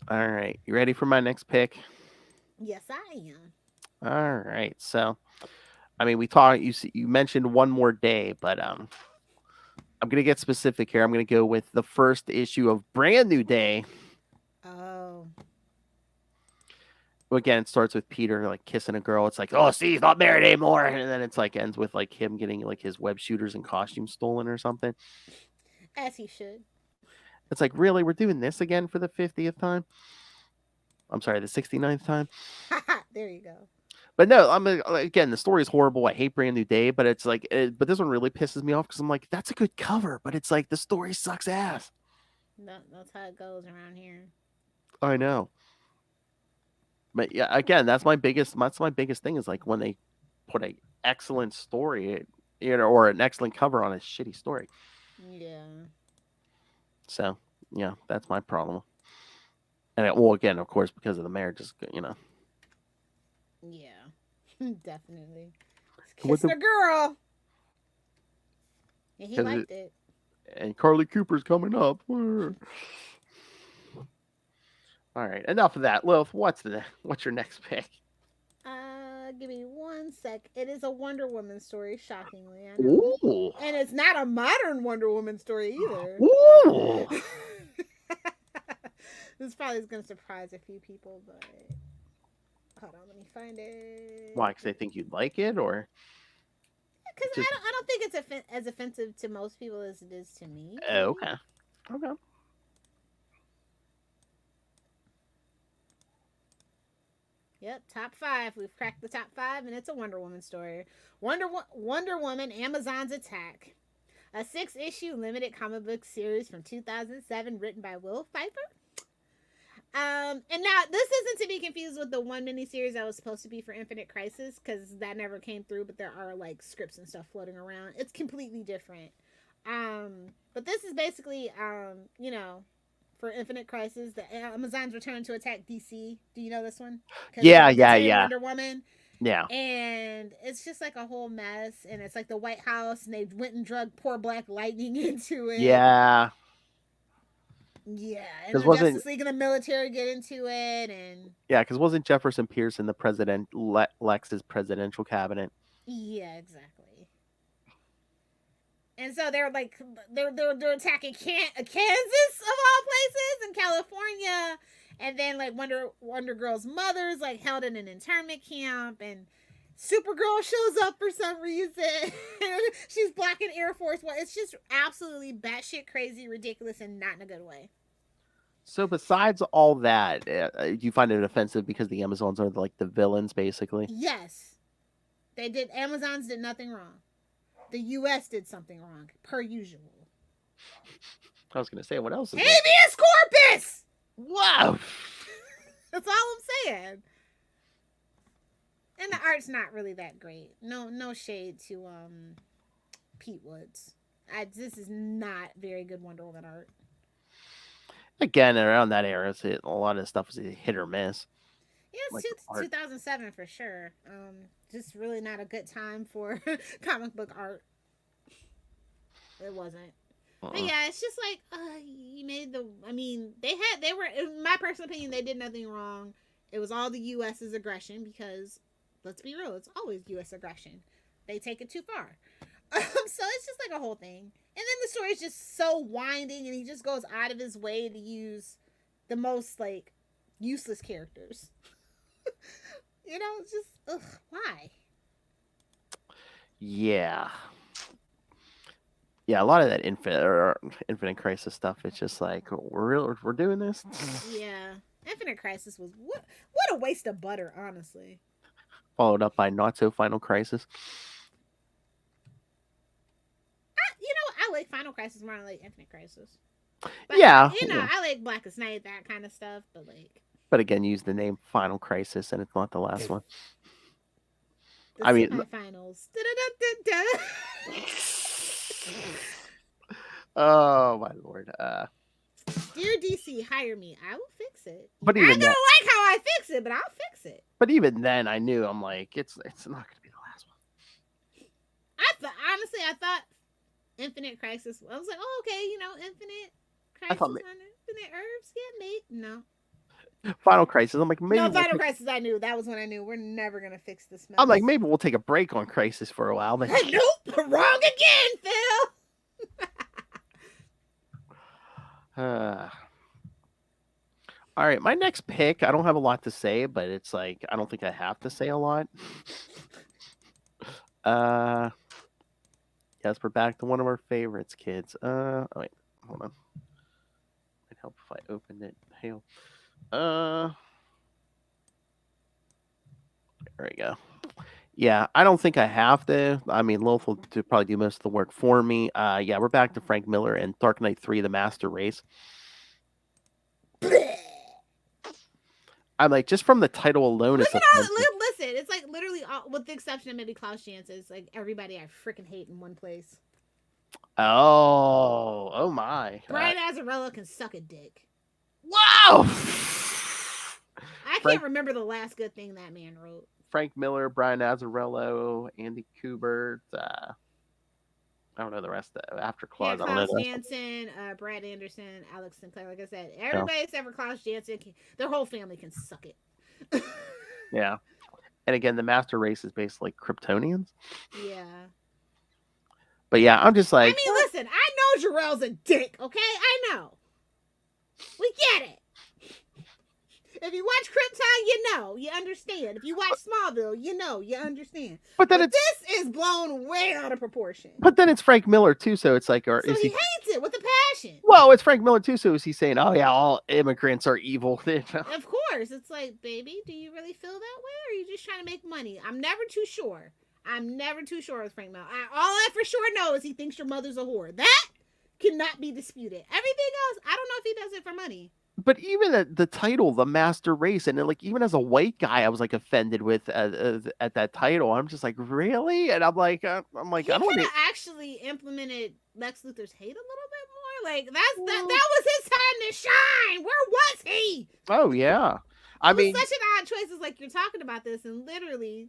All right, you ready for my next pick? Yes, I am. All right, so I mean we talked. You mentioned One More Day, but I'm gonna get specific here. I'm gonna go with the first issue of Brand New Day. Oh. Again, it starts with Peter like kissing a girl. It's like, oh, see, he's not married anymore, and then it's like ends with like him getting like his web shooters and costumes stolen or something. As he should. It's like, really, we're doing this again for the 50th time? I'm sorry, the 69th time. There you go. But no, again, the story is horrible. I hate Brand New Day, but it's like, but this one really pisses me off because I'm like, that's a good cover, but it's like the story sucks ass. That's how it goes around here. I know. But yeah, again, that's my biggest thing is like when they put an excellent story, or an excellent cover on a shitty story. Yeah. So yeah, that's my problem. And well, again, of course, because of the marriage, Yeah. Definitely. What Kissing a girl. And he 'Cause liked it. And Carly Cooper's coming up. All right, enough of that. Lilith, what's your next pick? Give me 1 sec. It is a Wonder Woman story, shockingly. I know. Ooh. And it's not a modern Wonder Woman story either. Ooh. This probably is going to surprise a few people, but hold on, let me find it. Why? Because they think you'd like it, or? Because I don't think it's as offensive to most people as it is to me. Okay. Okay. Yep, top 5. We've cracked the top 5, and it's a Wonder Woman story. Wonder Woman, Amazon's Attack. A 6-issue limited comic book series from 2007 written by Will Pfeiffer. And now, this isn't to be confused with the one miniseries that was supposed to be for Infinite Crisis, because that never came through, but there are, like, scripts and stuff floating around. It's completely different. But this is basically, for Infinite Crisis, the Amazons return to attack DC. Do you know this one? Yeah. Wonder Woman. Yeah. And it's just like a whole mess, and it's like the White House, and they went and drug poor Black Lightning into it. Yeah. Yeah, and the Justice League and the military get into it, and yeah, because wasn't Jefferson Pierce in the Lex's presidential cabinet? Yeah, exactly. And so they're like they're attacking Kansas of all places, and California, and then like Wonder Girl's mother's like held in an internment camp, and Supergirl shows up for some reason. She's blocking Air Force One. It's just absolutely batshit crazy, ridiculous, and not in a good way. So besides all that, do you find it offensive because the Amazons are like the villains, basically? Yes. Amazons did nothing wrong. The U.S. did something wrong, per usual. I was going to say, what else is Habeas corpus! Wow! That's all I'm saying. And the art's not really that great. No shade to Pete Woods. This is not very good Wonder Woman art. Again, around that era, a lot of stuff was a hit or miss. Yeah, it's like 2007 for sure. Just really not a good time for comic book art. It wasn't. But yeah, it's just like you made they were, in my personal opinion, they did nothing wrong. It was all the U.S.'s aggression because let's be real, it's always U.S. aggression. They take it too far. So it's just like a whole thing. And then the story is just so winding, and he just goes out of his way to use the most like useless characters. You know, it's just why? Yeah. Yeah, a lot of that Infinite Crisis stuff. It's just like we're doing this. Yeah, Infinite Crisis was what a waste of butter, honestly. Followed up by Not So Final Crisis. I like Final Crisis more than I like Infinite Crisis. But Yeah, I like Blackest Night, that kind of stuff. But like, but again, use the name Final Crisis, and it's not the last one. the semifinals. Oh my lord. Dear DC, hire me. I will fix it. But You're even not gonna like how I fix it, but I'll fix it. But even then, I knew I'm like, it's not going to be the last one. I thought Infinite Crisis. I was like, oh, okay, Infinite Crisis, Infinite Herbs. Yeah, mate. No. Final Crisis. I'm like, maybe. No, Final Crisis. I knew that was when I knew we're never gonna fix this mess. I'm like, maybe we'll take a break on Crisis for a while. But nope, wrong again, Phil. All right, my next pick, I don't have a lot to say, but it's like I don't think I have to say a lot. Yes, we're back to one of our favorites, kids. Oh wait, hold on. It'd help if I opened it. Hail. There we go. Yeah, I don't think I have to. I mean, Lilith will probably do most of the work for me. Yeah, we're back to Frank Miller and Dark Knight 3, The Master Race. I'm like, just from the title alone. Listen, it's like literally, with the exception of maybe Klaus Janson, it's like everybody I freaking hate in one place. Oh my. Brian Azzarello can suck a dick. Wow! I can't remember the last good thing that man wrote. Frank Miller, Brian Azzarello, Andy Kubert. I don't know the rest of After Claus. Yeah, Klaus Janson, Brad Anderson, Alex Sinclair. Like I said, everybody except for Klaus Janson, their whole family can suck it. Yeah. And again, the Master Race is basically Kryptonians. Yeah. But yeah, I'm just like... I mean, listen, I know Jarrell's a dick, okay? I know. We get it. If you watch Krypton, you know, you understand. If you watch Smallville, you know, you understand. But then this is blown way out of proportion. But then it's Frank Miller too, so it's like, so he hates it with a passion. Well, it's Frank Miller too, so is he saying, "Oh yeah, all immigrants are evil"? Of course, it's like, baby, do you really feel that way, or are you just trying to make money? I'm never too sure. With Frank Miller. All I for sure know is he thinks your mother's a whore. That cannot be disputed. Everything else, I don't know if he does it for money. But even the title, The Master Race, and then, like, even as a white guy, I was like offended with at that title. I'm just like, really? And I'm like, I don't want to actually implemented Lex Luthor's hate a little bit more. Like that was his time to shine. Where was he? Oh yeah, I mean, such an odd choice. It's like you're talking about this, and literally,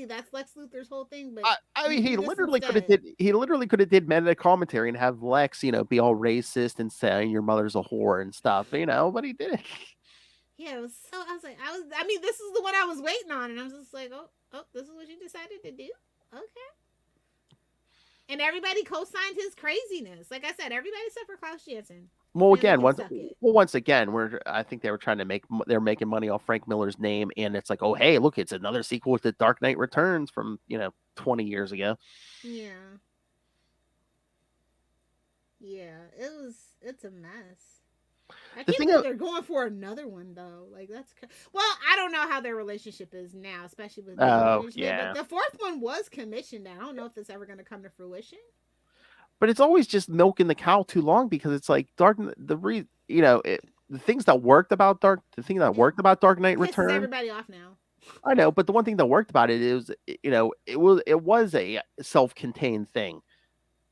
that's Lex Luthor's whole thing. But I mean, he literally could have did meta commentary and have Lex, be all racist and saying your mother's a whore and stuff, but he did it. Yeah, it was so. I mean, this is the one I was waiting on, and I was just like, oh, this is what you decided to do? Okay. And everybody co-signed his craziness. Like I said, everybody except for Klaus Janson. Well, again, once again, I think they were trying to they're making money off Frank Miller's name, and it's like, oh, hey, look, it's another sequel to Dark Knight Returns from 20 years ago. Yeah. It's a mess. I can't believe they're going for another one though. Like I don't know how their relationship is now, especially with yeah. But the fourth one was commissioned. I don't know if it's ever going to come to fruition. But it's always just milking the cow too long, because it's like the things that worked about Dark Knight Returns. Everybody off now. I know, but the one thing that worked about it is, it was a self-contained thing.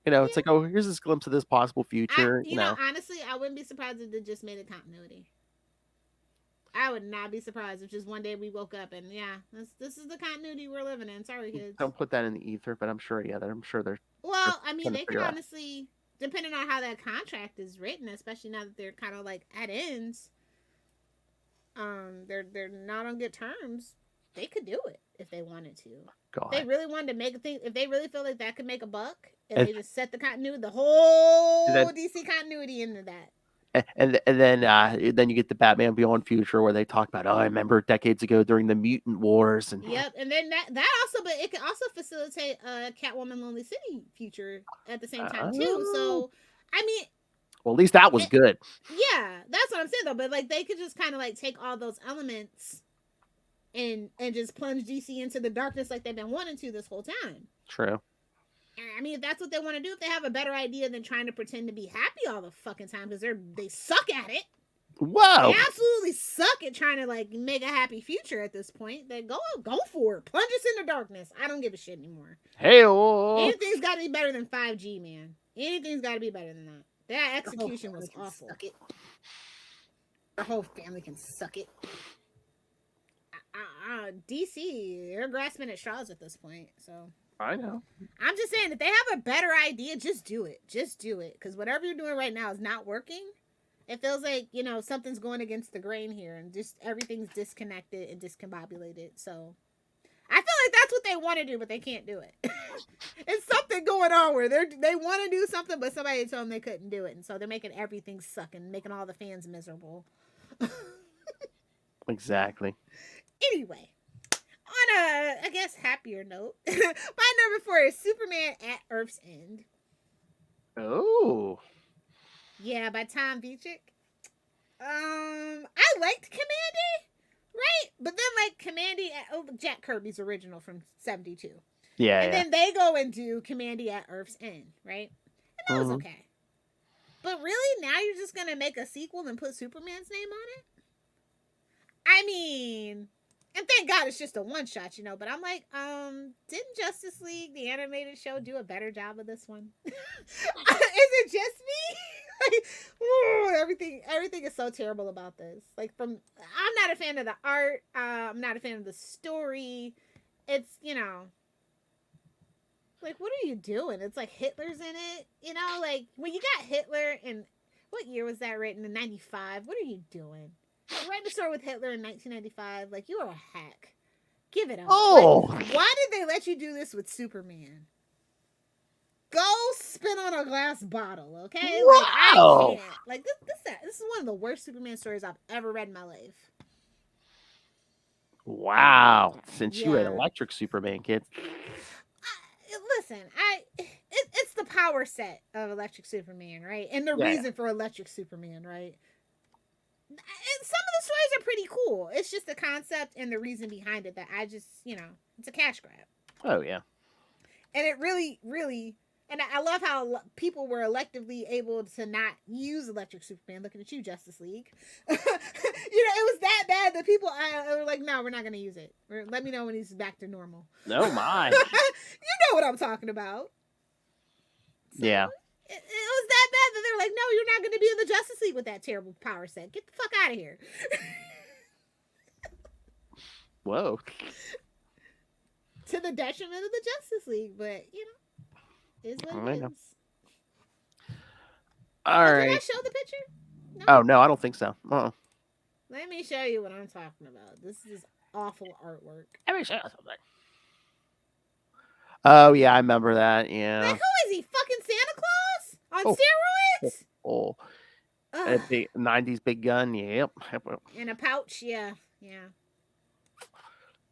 It's like, oh, here's this glimpse of this possible future. Honestly, I wouldn't be surprised if they just made it continuity. I would not be surprised if just one day we woke up and this is the continuity we're living in. Sorry, kids. Don't put that in the ether, but I'm sure they're. Well, I mean, they could honestly, depending on how that contract is written, especially now that they're kind of like at ends. They're not on good terms. they could do it if they wanted to. God. If they really wanted to make a thing, if they really feel like that could make a buck, and And- they just set the continuity, the whole then- DC continuity into that. And then you get the Batman Beyond Future where they talk about, I remember decades ago during the Mutant Wars, and Yep, and then that also, but it can also facilitate Catwoman Lonely City future at the same time too. So, I mean, well, at least that was good. Yeah, that's what I'm saying though. But like, they could just kind of like take all those elements and just plunge DC into the darkness like they've been wanting to this whole time. True. I mean, if that's what they want to do, if they have a better idea than trying to pretend to be happy all the fucking time, because they suck at it. Whoa. They absolutely suck at trying to like make a happy future at this point. Then go for it. Plunge us into darkness. I don't give a shit anymore. Hey, Anything's got to be better than 5G, man. Anything's got to be better than that. That execution was awful. Suck it. Our whole family can suck it. DC, they're grasping at straws at this point. So I know. I'm just saying, if they have a better idea, just do it. Just do it. Because whatever you're doing right now is not working. It feels like, something's going against the grain here, and just everything's disconnected and discombobulated. So I feel like that's what they want to do, but they can't do it. It's something going on where they want to do something, but somebody told them they couldn't do it. And so they're making everything suck and making all the fans miserable. Exactly. Anyway, on a, I guess, happier note, my number 4 is Superman at Earth's End. Oh. Yeah, by Tom Beechik. I liked Commandy, right? But then, like, Commandy, Jack Kirby's original from 72. Yeah. And then they go and do Commandy at Earth's End, right? And that was okay. But really, now you're just going to make a sequel and put Superman's name on it? I mean, and thank God it's just a one-shot, but I'm like, didn't Justice League, the animated show, do a better job of this one? Is it just me? Everything is so terrible about this. Like, I'm not a fan of the art. I'm not a fan of the story. It's, like, what are you doing? It's like Hitler's in it, like, when you got Hitler in, what year was that written? In 95? What are you doing? Writing a story with Hitler in 1995, like, you are a hack. Give it up. Oh! Like, why did they let you do this with Superman? Go spin on a glass bottle, okay? Wow. Like, I can't. Like, this is one of the worst Superman stories I've ever read in my life. Wow. Since you read Yeah. Electric Superman, kid. Listen, it's the power set of Electric Superman, right? And the reason for Electric Superman, right? And some of the stories are pretty cool. It's just the concept and the reason behind it that I just, it's a cash grab. Oh, yeah. And it really, really, and I love how people were electively able to not use Electric Superman. Looking at you, Justice League. It was that bad that people were like, no, we're not going to use it. Let me know when he's back to normal. No, my. You know what I'm talking about. So, yeah. It was that bad that they were like, no, you're not going to be in the Justice League with that terrible power set. Get the fuck out of here. Whoa. To the detriment of the Justice League, but, is what it is. All right. Did I show the picture? No? Oh, no, I don't think so. Let me show you what I'm talking about. This is awful artwork. Let me show you something. Oh, yeah, I remember that. Yeah. Like, who is he? Fucking Santa Claus? On steroids? Oh. A big 90s big gun. Yep. In a pouch, yeah. Yeah,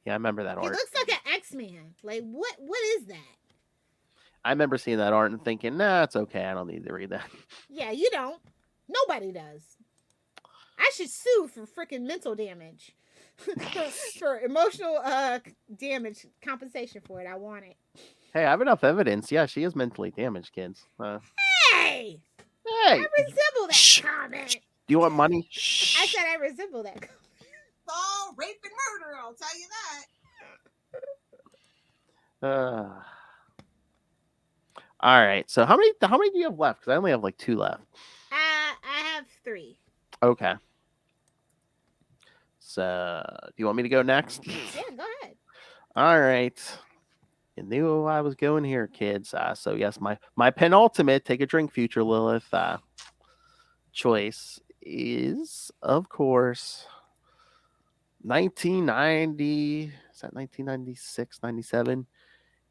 I remember that He art. looks like an X-Man. Like, what is that? I remember seeing that art and thinking, nah, it's okay. I don't need to read that. Yeah, you don't. Nobody does. I should sue for freaking mental damage. For emotional damage compensation for it. I want it. Hey, I have enough evidence. Yeah, she is mentally damaged, kids. Hey! Hey! I resemble that comment. Do you want money? I said I resemble that comment. All rape and murder, I'll tell you that. All right. So how many do you have left? Because I only have like 2 left. I have 3. Okay. So do you want me to go next? Yeah, go ahead. All right. You knew I was going here, kids. So yes, my penultimate, take a drink, future Lilith, choice is, of course, 1990 is that 1996, 97?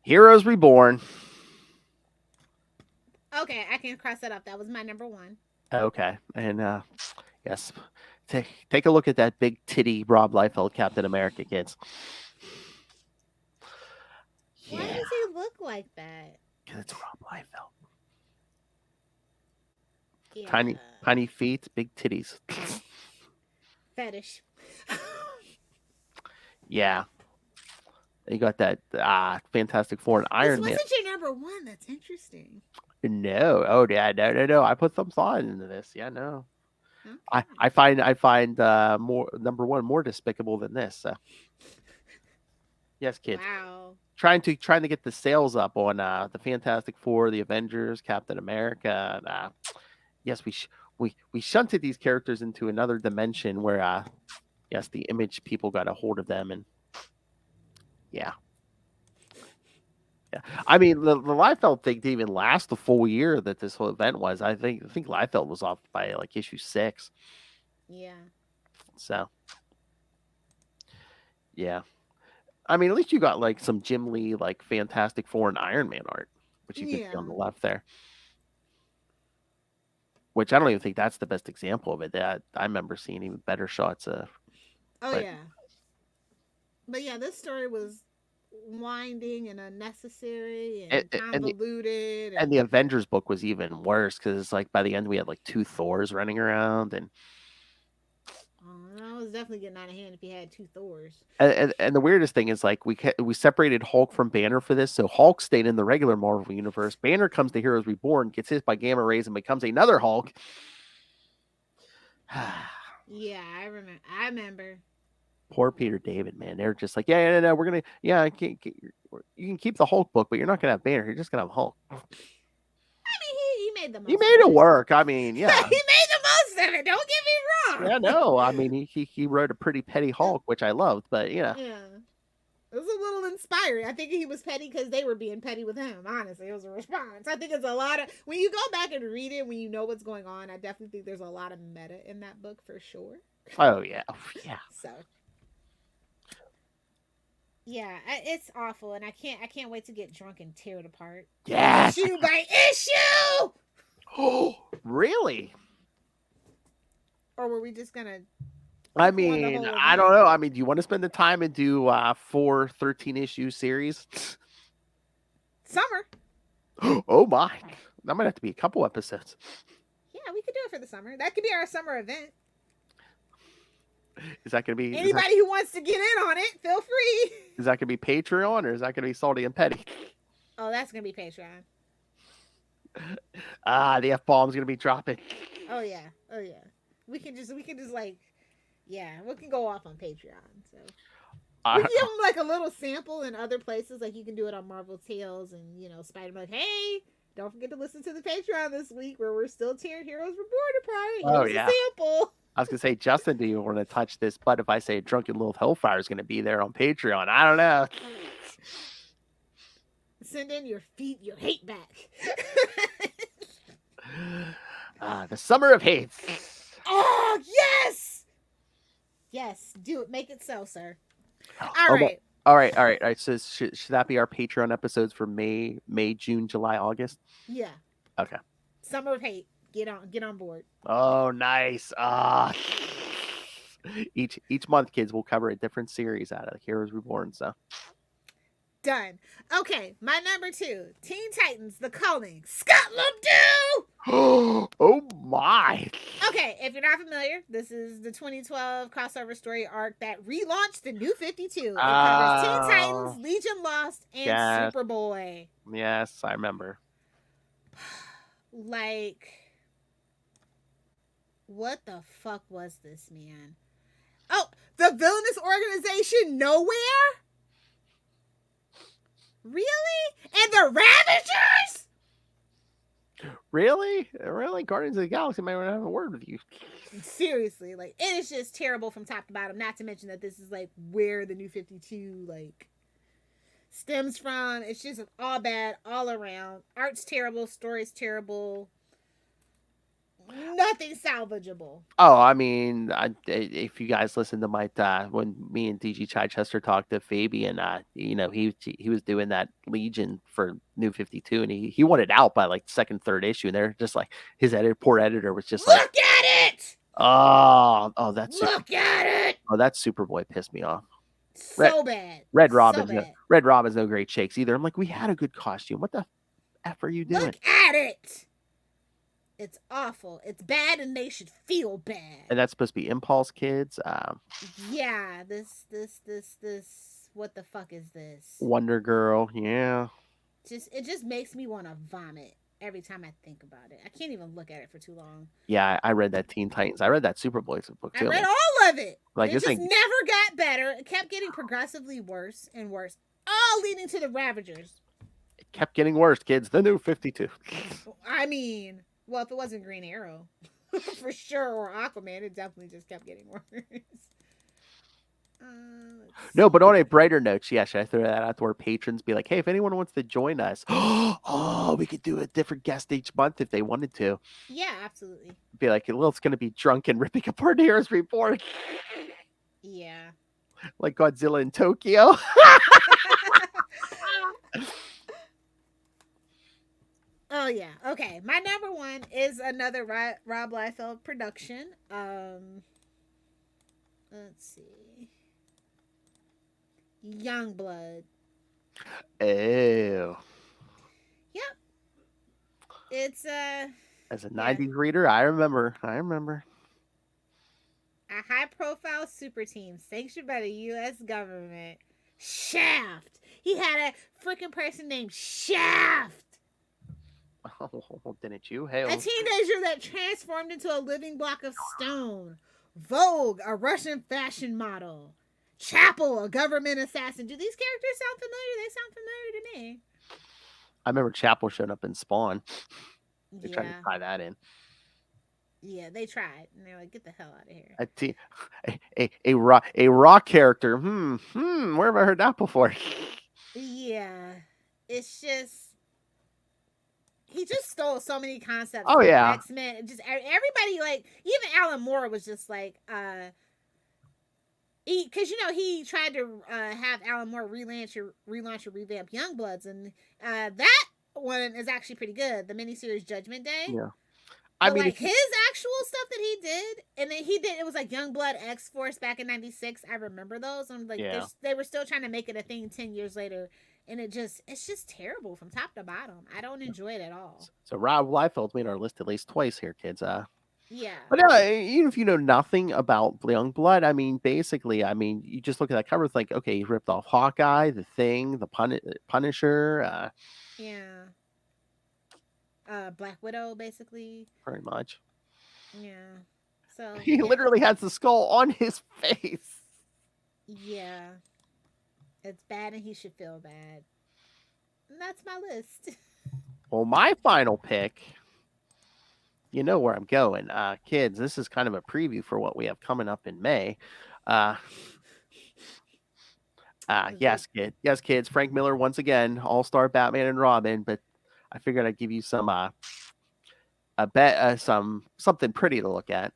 Heroes Reborn. Okay, I can cross that off. That was my number 1. Okay, and yes, take a look at that big titty Rob Liefeld Captain America, kids. Why Yeah, does he look like that? because it's Rob Liefeld. Yeah. Tiny feet, big titties. Fetish. Yeah, you got that Fantastic Four and This Iron Man. wasn't your number 1. That's interesting. No, oh yeah, no. I put some thought into this. Yeah, no. Okay. I find more number 1 more despicable than this. So. Yes, kids. Wow. Trying to get the sales up on the Fantastic Four, the Avengers, Captain America. And, yes, we shunted these characters into another dimension where yes, the Image people got a hold of them, and yeah. I mean, the Liefeld thing didn't even last the full year that this whole event was. I think Liefeld was off by like issue 6. Yeah. So yeah. I mean, at least you got like some Jim Lee, like Fantastic Four and Iron Man art, which you can see on the left there. Which I don't even think that's the best example of it. That I remember seeing even better shots of. Oh yeah. But yeah, this story was winding and unnecessary and convoluted. And the Avengers book was even worse because it's like by the end we had like 2 Thors running around, and I was definitely getting out of hand if you had 2 Thors. And the weirdest thing is like we separated Hulk from Banner for this, so Hulk stayed in the regular Marvel universe. Banner comes to Heroes Reborn, gets hit by gamma rays, and becomes another Hulk. Yeah, I remember. Poor Peter David, man. They're just like, no, we're gonna, you can keep the Hulk book, but you're not gonna have Banner. You're just gonna have Hulk. I mean, he made the most. He made it work. I mean, yeah. He made the most of it. Don't get me wrong. Yeah, no. I mean, he wrote a pretty petty Hulk, which I loved, but Yeah. It was a little inspiring. I think he was petty because they were being petty with him. Honestly, it was a response. I think it's a lot of, when you go back and read it, when you know what's going on, I definitely think there's a lot of meta in that book for sure. Oh yeah, yeah. So, yeah, it's awful, and I can't wait to get drunk and tear it apart. Yeah. Issue by issue. Oh, really? Or were we just gonna? I mean, I don't know. I mean, do you want to spend the time and do 4 13-issue series? Summer. Oh my. That might have to be a couple episodes. Yeah, we could do it for the summer. That could be our summer event. Is that going to be... Anybody who wants to get in on it, feel free. Is that going to be Patreon or is that going to be Salty and Petty? Oh, that's going to be Patreon. The F-bomb's going to be dropping. Oh, yeah. We can just like... Yeah, we can go off on Patreon. So we can give them like a little sample in other places. Like you can do it on Marvel Tales and Spider-Man. Like, hey, don't forget to listen to the Patreon this week where we're still tearing Heroes Reborn apart. Here's a sample. I was gonna say, Justin, do you want to touch this? But if I say Drunken Lilith Hellfire is gonna be there on Patreon, I don't know. Send in your hate back. The Summer of Hate. Oh yes. Yes, do it. Make it so, sir. All right. So should that be our Patreon episodes for May, June, July, August? Yeah. Okay. Summer of Hate. Get on board. Oh, nice. Each month, kids, will cover a different series out of Heroes Reborn. So done. Okay, my number 2, Teen Titans: The Calling, Scotland Due. Oh my. Okay, if you're not familiar, this is the 2012 crossover story arc that relaunched the New 52. It covers Teen Titans, Legion Lost, and Superboy. Yes, I remember. Like, what the fuck was this, man? Oh, the villainous organization Nowhere? Really? And the Ravagers? Really? Guardians of the Galaxy might want to have a word with you. Seriously, like, it is just terrible from top to bottom. Not to mention that this is, like, where the New 52, like, stems from. It's just all bad all around. Art's terrible. Story's terrible. Nothing nothing salvageable. Oh, I mean, if you guys listen to my when me and DG Chichester talked to Fabian, he was doing that Legion for New 52, and he wanted out by like second, third issue, and they're just like his poor editor was just Look like, at it. oh, that's Look at it. Oh, that Superboy pissed me off. So bad. Red Robin's So bad. Red Robin's no great shakes either. I'm like, we had a good costume. What the F are you doing? Look at it. It's awful. It's bad, and they should feel bad. And that's supposed to be Impulse Kids. Yeah, this. What the fuck is this? Wonder Girl. Yeah. It just makes me want to vomit every time I think about it. I can't even look at it for too long. Yeah, I read that Teen Titans. I read that Superboy book too. I read all of it. Like, it just never got better. It kept getting progressively worse and worse, all leading to the Ravagers. It kept getting worse, kids. The New 52. I mean, well, if it wasn't Green Arrow, for sure, or Aquaman, it definitely just kept getting worse. No, but on a brighter note, yeah, should I throw that out to our patrons? Be like, hey, if anyone wants to join us, oh, we could do a different guest each month if they wanted to. Yeah, absolutely. Be like, Lilith's going to be drunk and ripping apart Heroes Report. Yeah. Like Godzilla in Tokyo. Oh yeah. Okay. My number one is another Rob Liefeld production. Let's see. Youngblood. Oh. Yep. It's as a 90s reader, I remember. A high-profile super team sanctioned by the U.S. government. Shaft. He had a freaking person named Shaft. Oh, didn't you? Hey, A teenager that transformed into a living block of stone. Vogue, a Russian fashion model. Chapel, a government assassin. Do these characters sound familiar? They sound familiar to me. I remember Chapel showing up in Spawn. They Yeah. tried to tie that in. Yeah, they tried, and they're like, "Get the hell out of here." A rock character. Where have I heard that before? Yeah, it's just he just stole so many concepts. Oh, yeah. X-Men. Just everybody, like even Alan Moore was just like, because he tried to have Alan Moore relaunch or revamp Youngbloods, and that one is actually pretty good. The miniseries Judgment Day. Yeah. But like his actual stuff that he did, and then it was like Youngblood X-Force back in '96. I remember those. I'm like, they were still trying to make it a thing 10 years later, and it's just terrible from top to bottom. I don't enjoy it at all. So Rob Liefeld's made our list at least twice here, kids. Yeah. But even if you know nothing about Youngblood, I mean, basically, you just look at that cover, it's like, okay, he ripped off Hawkeye, The Thing, the Punisher. Yeah. Black Widow, basically. Pretty much. Yeah. So he literally has the skull on his face. Yeah. It's bad, and he should feel bad. And that's my list. Well, my final pick, you know where I'm going. Kids, this is kind of a preview for what we have coming up in May. Yes, kids. Frank Miller once again, All-Star Batman and Robin, but I figured I'd give you some something pretty to look at.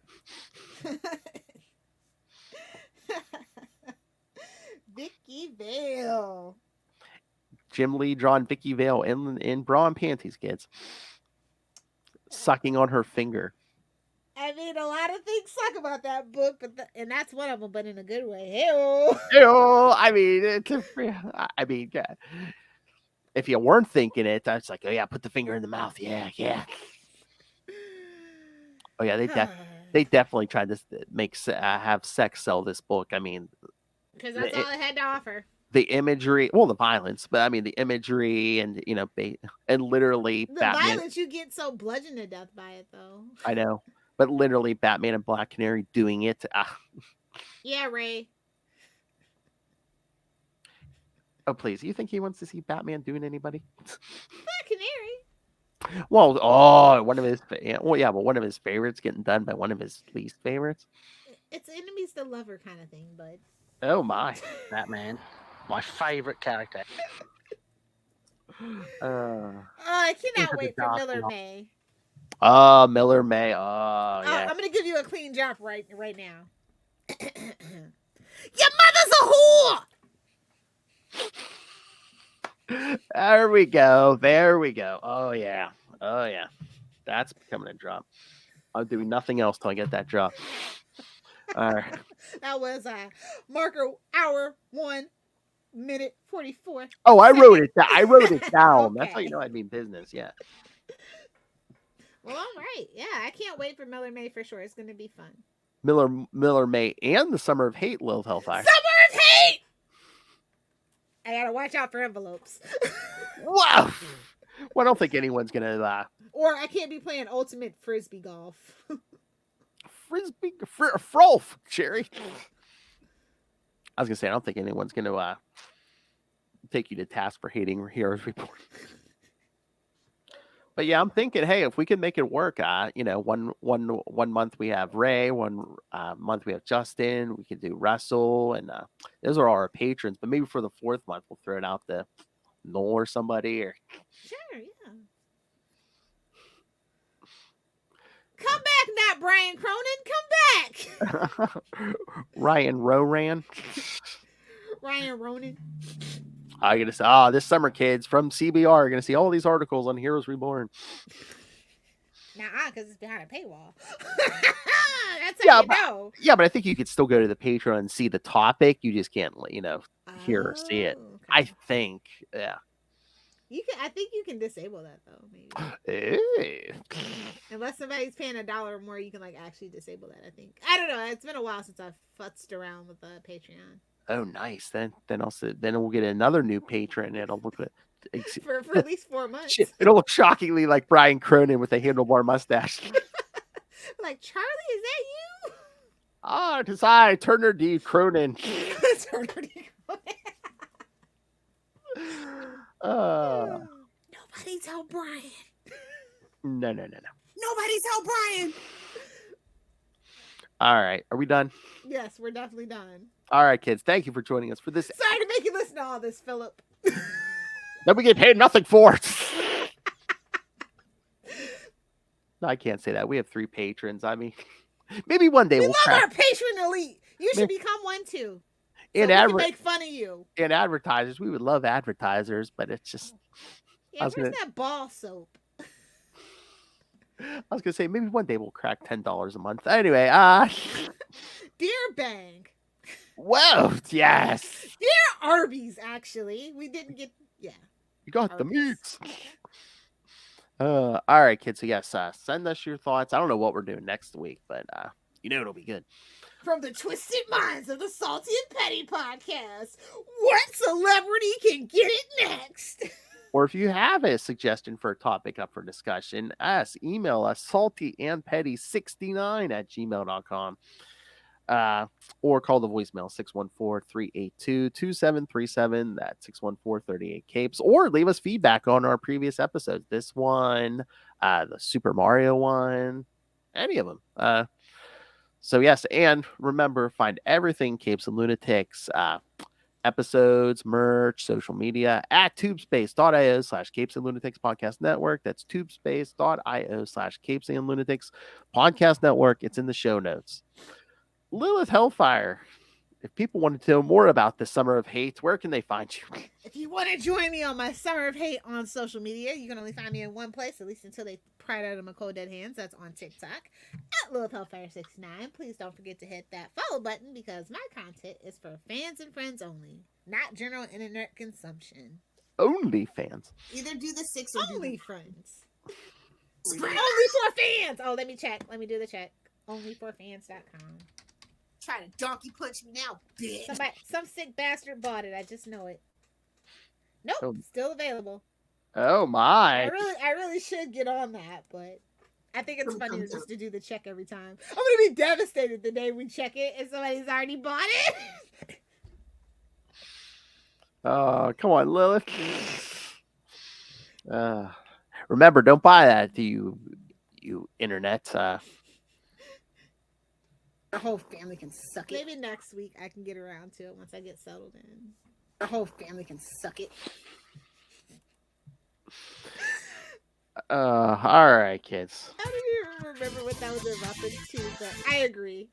Vicky Vale. Jim Lee drawn Vicky Vale in bra and panties, kids. Sucking on her finger. I mean, a lot of things suck about that book, and that's one of them, but in a good way. Hey-oh. I mean, if you weren't thinking it, that's like, oh yeah, put the finger in the mouth. Yeah. Oh yeah, they definitely tried to have sex sell this book. I mean, because that's all it had to offer. The imagery, well, the violence, but I mean the imagery, and and literally the Batman. Violence, you get so bludgeoned to death by it, though. I know, but literally Batman and Black Canary doing it. Yeah, Ray. Oh please, you think he wants to see Batman doing anybody? Black Canary. Well, one of his favorites getting done by one of his least favorites. It's enemies to lover kind of thing, bud. Oh my, Batman, my favorite character. I cannot wait for Miller May. Miller May. Oh, yeah. I'm gonna give you a clean drop right now. Your mother's a whore. There we go. There we go. Oh, yeah. Oh, yeah. That's becoming a drop. I'm doing nothing else till I get that drop. All right. That was marker hour 1 minute 44. Oh, I wrote seconds. it down. I wrote it down. That's how Okay. you know I mean business. Yeah. Well, all right. Yeah, I can't wait for Miller May for sure. It's going to be fun. Miller May and the Summer of Hate, Lilith Hellfire. Summer of Hate! I got to watch out for envelopes. Wow. Well, I don't think anyone's going to... Or I can't be playing ultimate frisbee golf. Frisbee... Frolf, Sherry. I was going to say, I don't think anyone's going to take you to task for hating Heroes Reborn. But yeah, I'm thinking, hey, if we can make it work, one month we have Ray, one month we have Justin, we can do Russell, and those are all our patrons. But maybe for the 4th month, we'll throw it out to Noel or somebody. Or Sure, yeah. Come back, not Brian Cronin. Come back. Ryan Roran. Ryan Ronan. I'm going to say, this summer, kids from CBR are going to see all these articles on Heroes Reborn. Because it's behind a paywall. That's how you know. Yeah, but I think you could still go to the Patreon and see the topic. You just can't, hear or see it. Okay. I think, yeah. I think you can disable that though, Hey. maybe. Unless somebody's paying $1 or more, you can actually disable that. I think. I don't know. It's been a while since I've futzed around with Patreon. Oh, nice. Then we'll get another new patron. And it'll look for at least 4 months. It'll look shockingly like Brian Cronin with a handlebar mustache. Like, Charlie, is that you? It is I, Turner D. Cronin. Turner D. Cronin. Nobody tell Brian. No. Nobody tell Brian. All right. Are we done? Yes, we're definitely done. All right, kids. Thank you for joining us for this. Sorry to make you listen to all this, Philip. That we get paid nothing for. No, I can't say that. We have 3 patrons. I mean, maybe one day we we'll love our patron elite. You should become one too. So we can make fun of you. And advertisers, we would love advertisers, but it's just. Yeah, where's that ball soap? I was gonna say maybe one day we'll crack $10 a month. Anyway, Dear Bang. Whoa, yes. Dear Arby's, actually. We didn't get You got Arby's. the meats. All right, kids. So yes, send us your thoughts. I don't know what we're doing next week, but it'll be good. From the twisted minds of the Salty and Petty podcast, what celebrity can get it next? Or if you have a suggestion for a topic up for discussion, email us saltyandpetty69@gmail.com. Or call the voicemail 614-382-2737. That's 614-38-CAPES. Or leave us feedback on our previous episodes. This one, the Super Mario one, any of them. So yes, and remember, find everything Capes and Lunatics, episodes, merch, social media at tubespace.io/Capes and Lunatics Podcast Network. That's tubespace.io/Capes and Lunatics Podcast Network. It's in the show notes. Lilith Hellfire, if people wanted to know more about the Summer of Hate, where can they find you? If you want to join me on my Summer of Hate on social media, you can only find me in one place, at least until they pry it out of my cold dead hands. That's on TikTok at Lilith Hellfire69. Please don't forget to hit that follow button because my content is for fans and friends only, not general internet consumption. Only fans. Either do the 6 or Only friends. Only Only for fans. Oh, let me check. Let me do the check. Onlyforfans.com. Try to donkey punch me now, bitch. Some sick bastard bought it. I just know it. Nope, still available. Oh my! I really should get on that, but I think it's funny just to do the check every time. I'm gonna be devastated the day we check it and somebody's already bought it. Oh, come on, Lilith. Remember, don't buy that, you internet. Our whole family can suck it. Maybe next week I can get around to it once I get settled in. Our whole family can suck it. All right, kids. I don't even remember what that was a reference to, but I agree.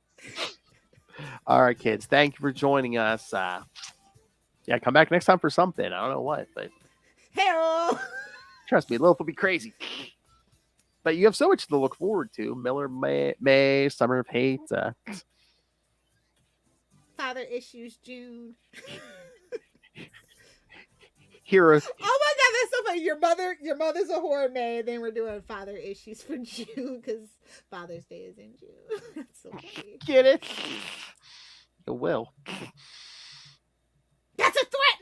All right, kids. Thank you for joining us. Yeah, come back next time for something. I don't know what, but Hey-oh! trust me, Lilith will be crazy. But you have so much to look forward to. Miller May, Summer of Hate. Father Issues June. Hero. Oh my god, that's so funny. Your mother's a horror May, and then we're doing Father Issues for June because Father's Day is in June. That's so funny. Get it? You will. That's a threat!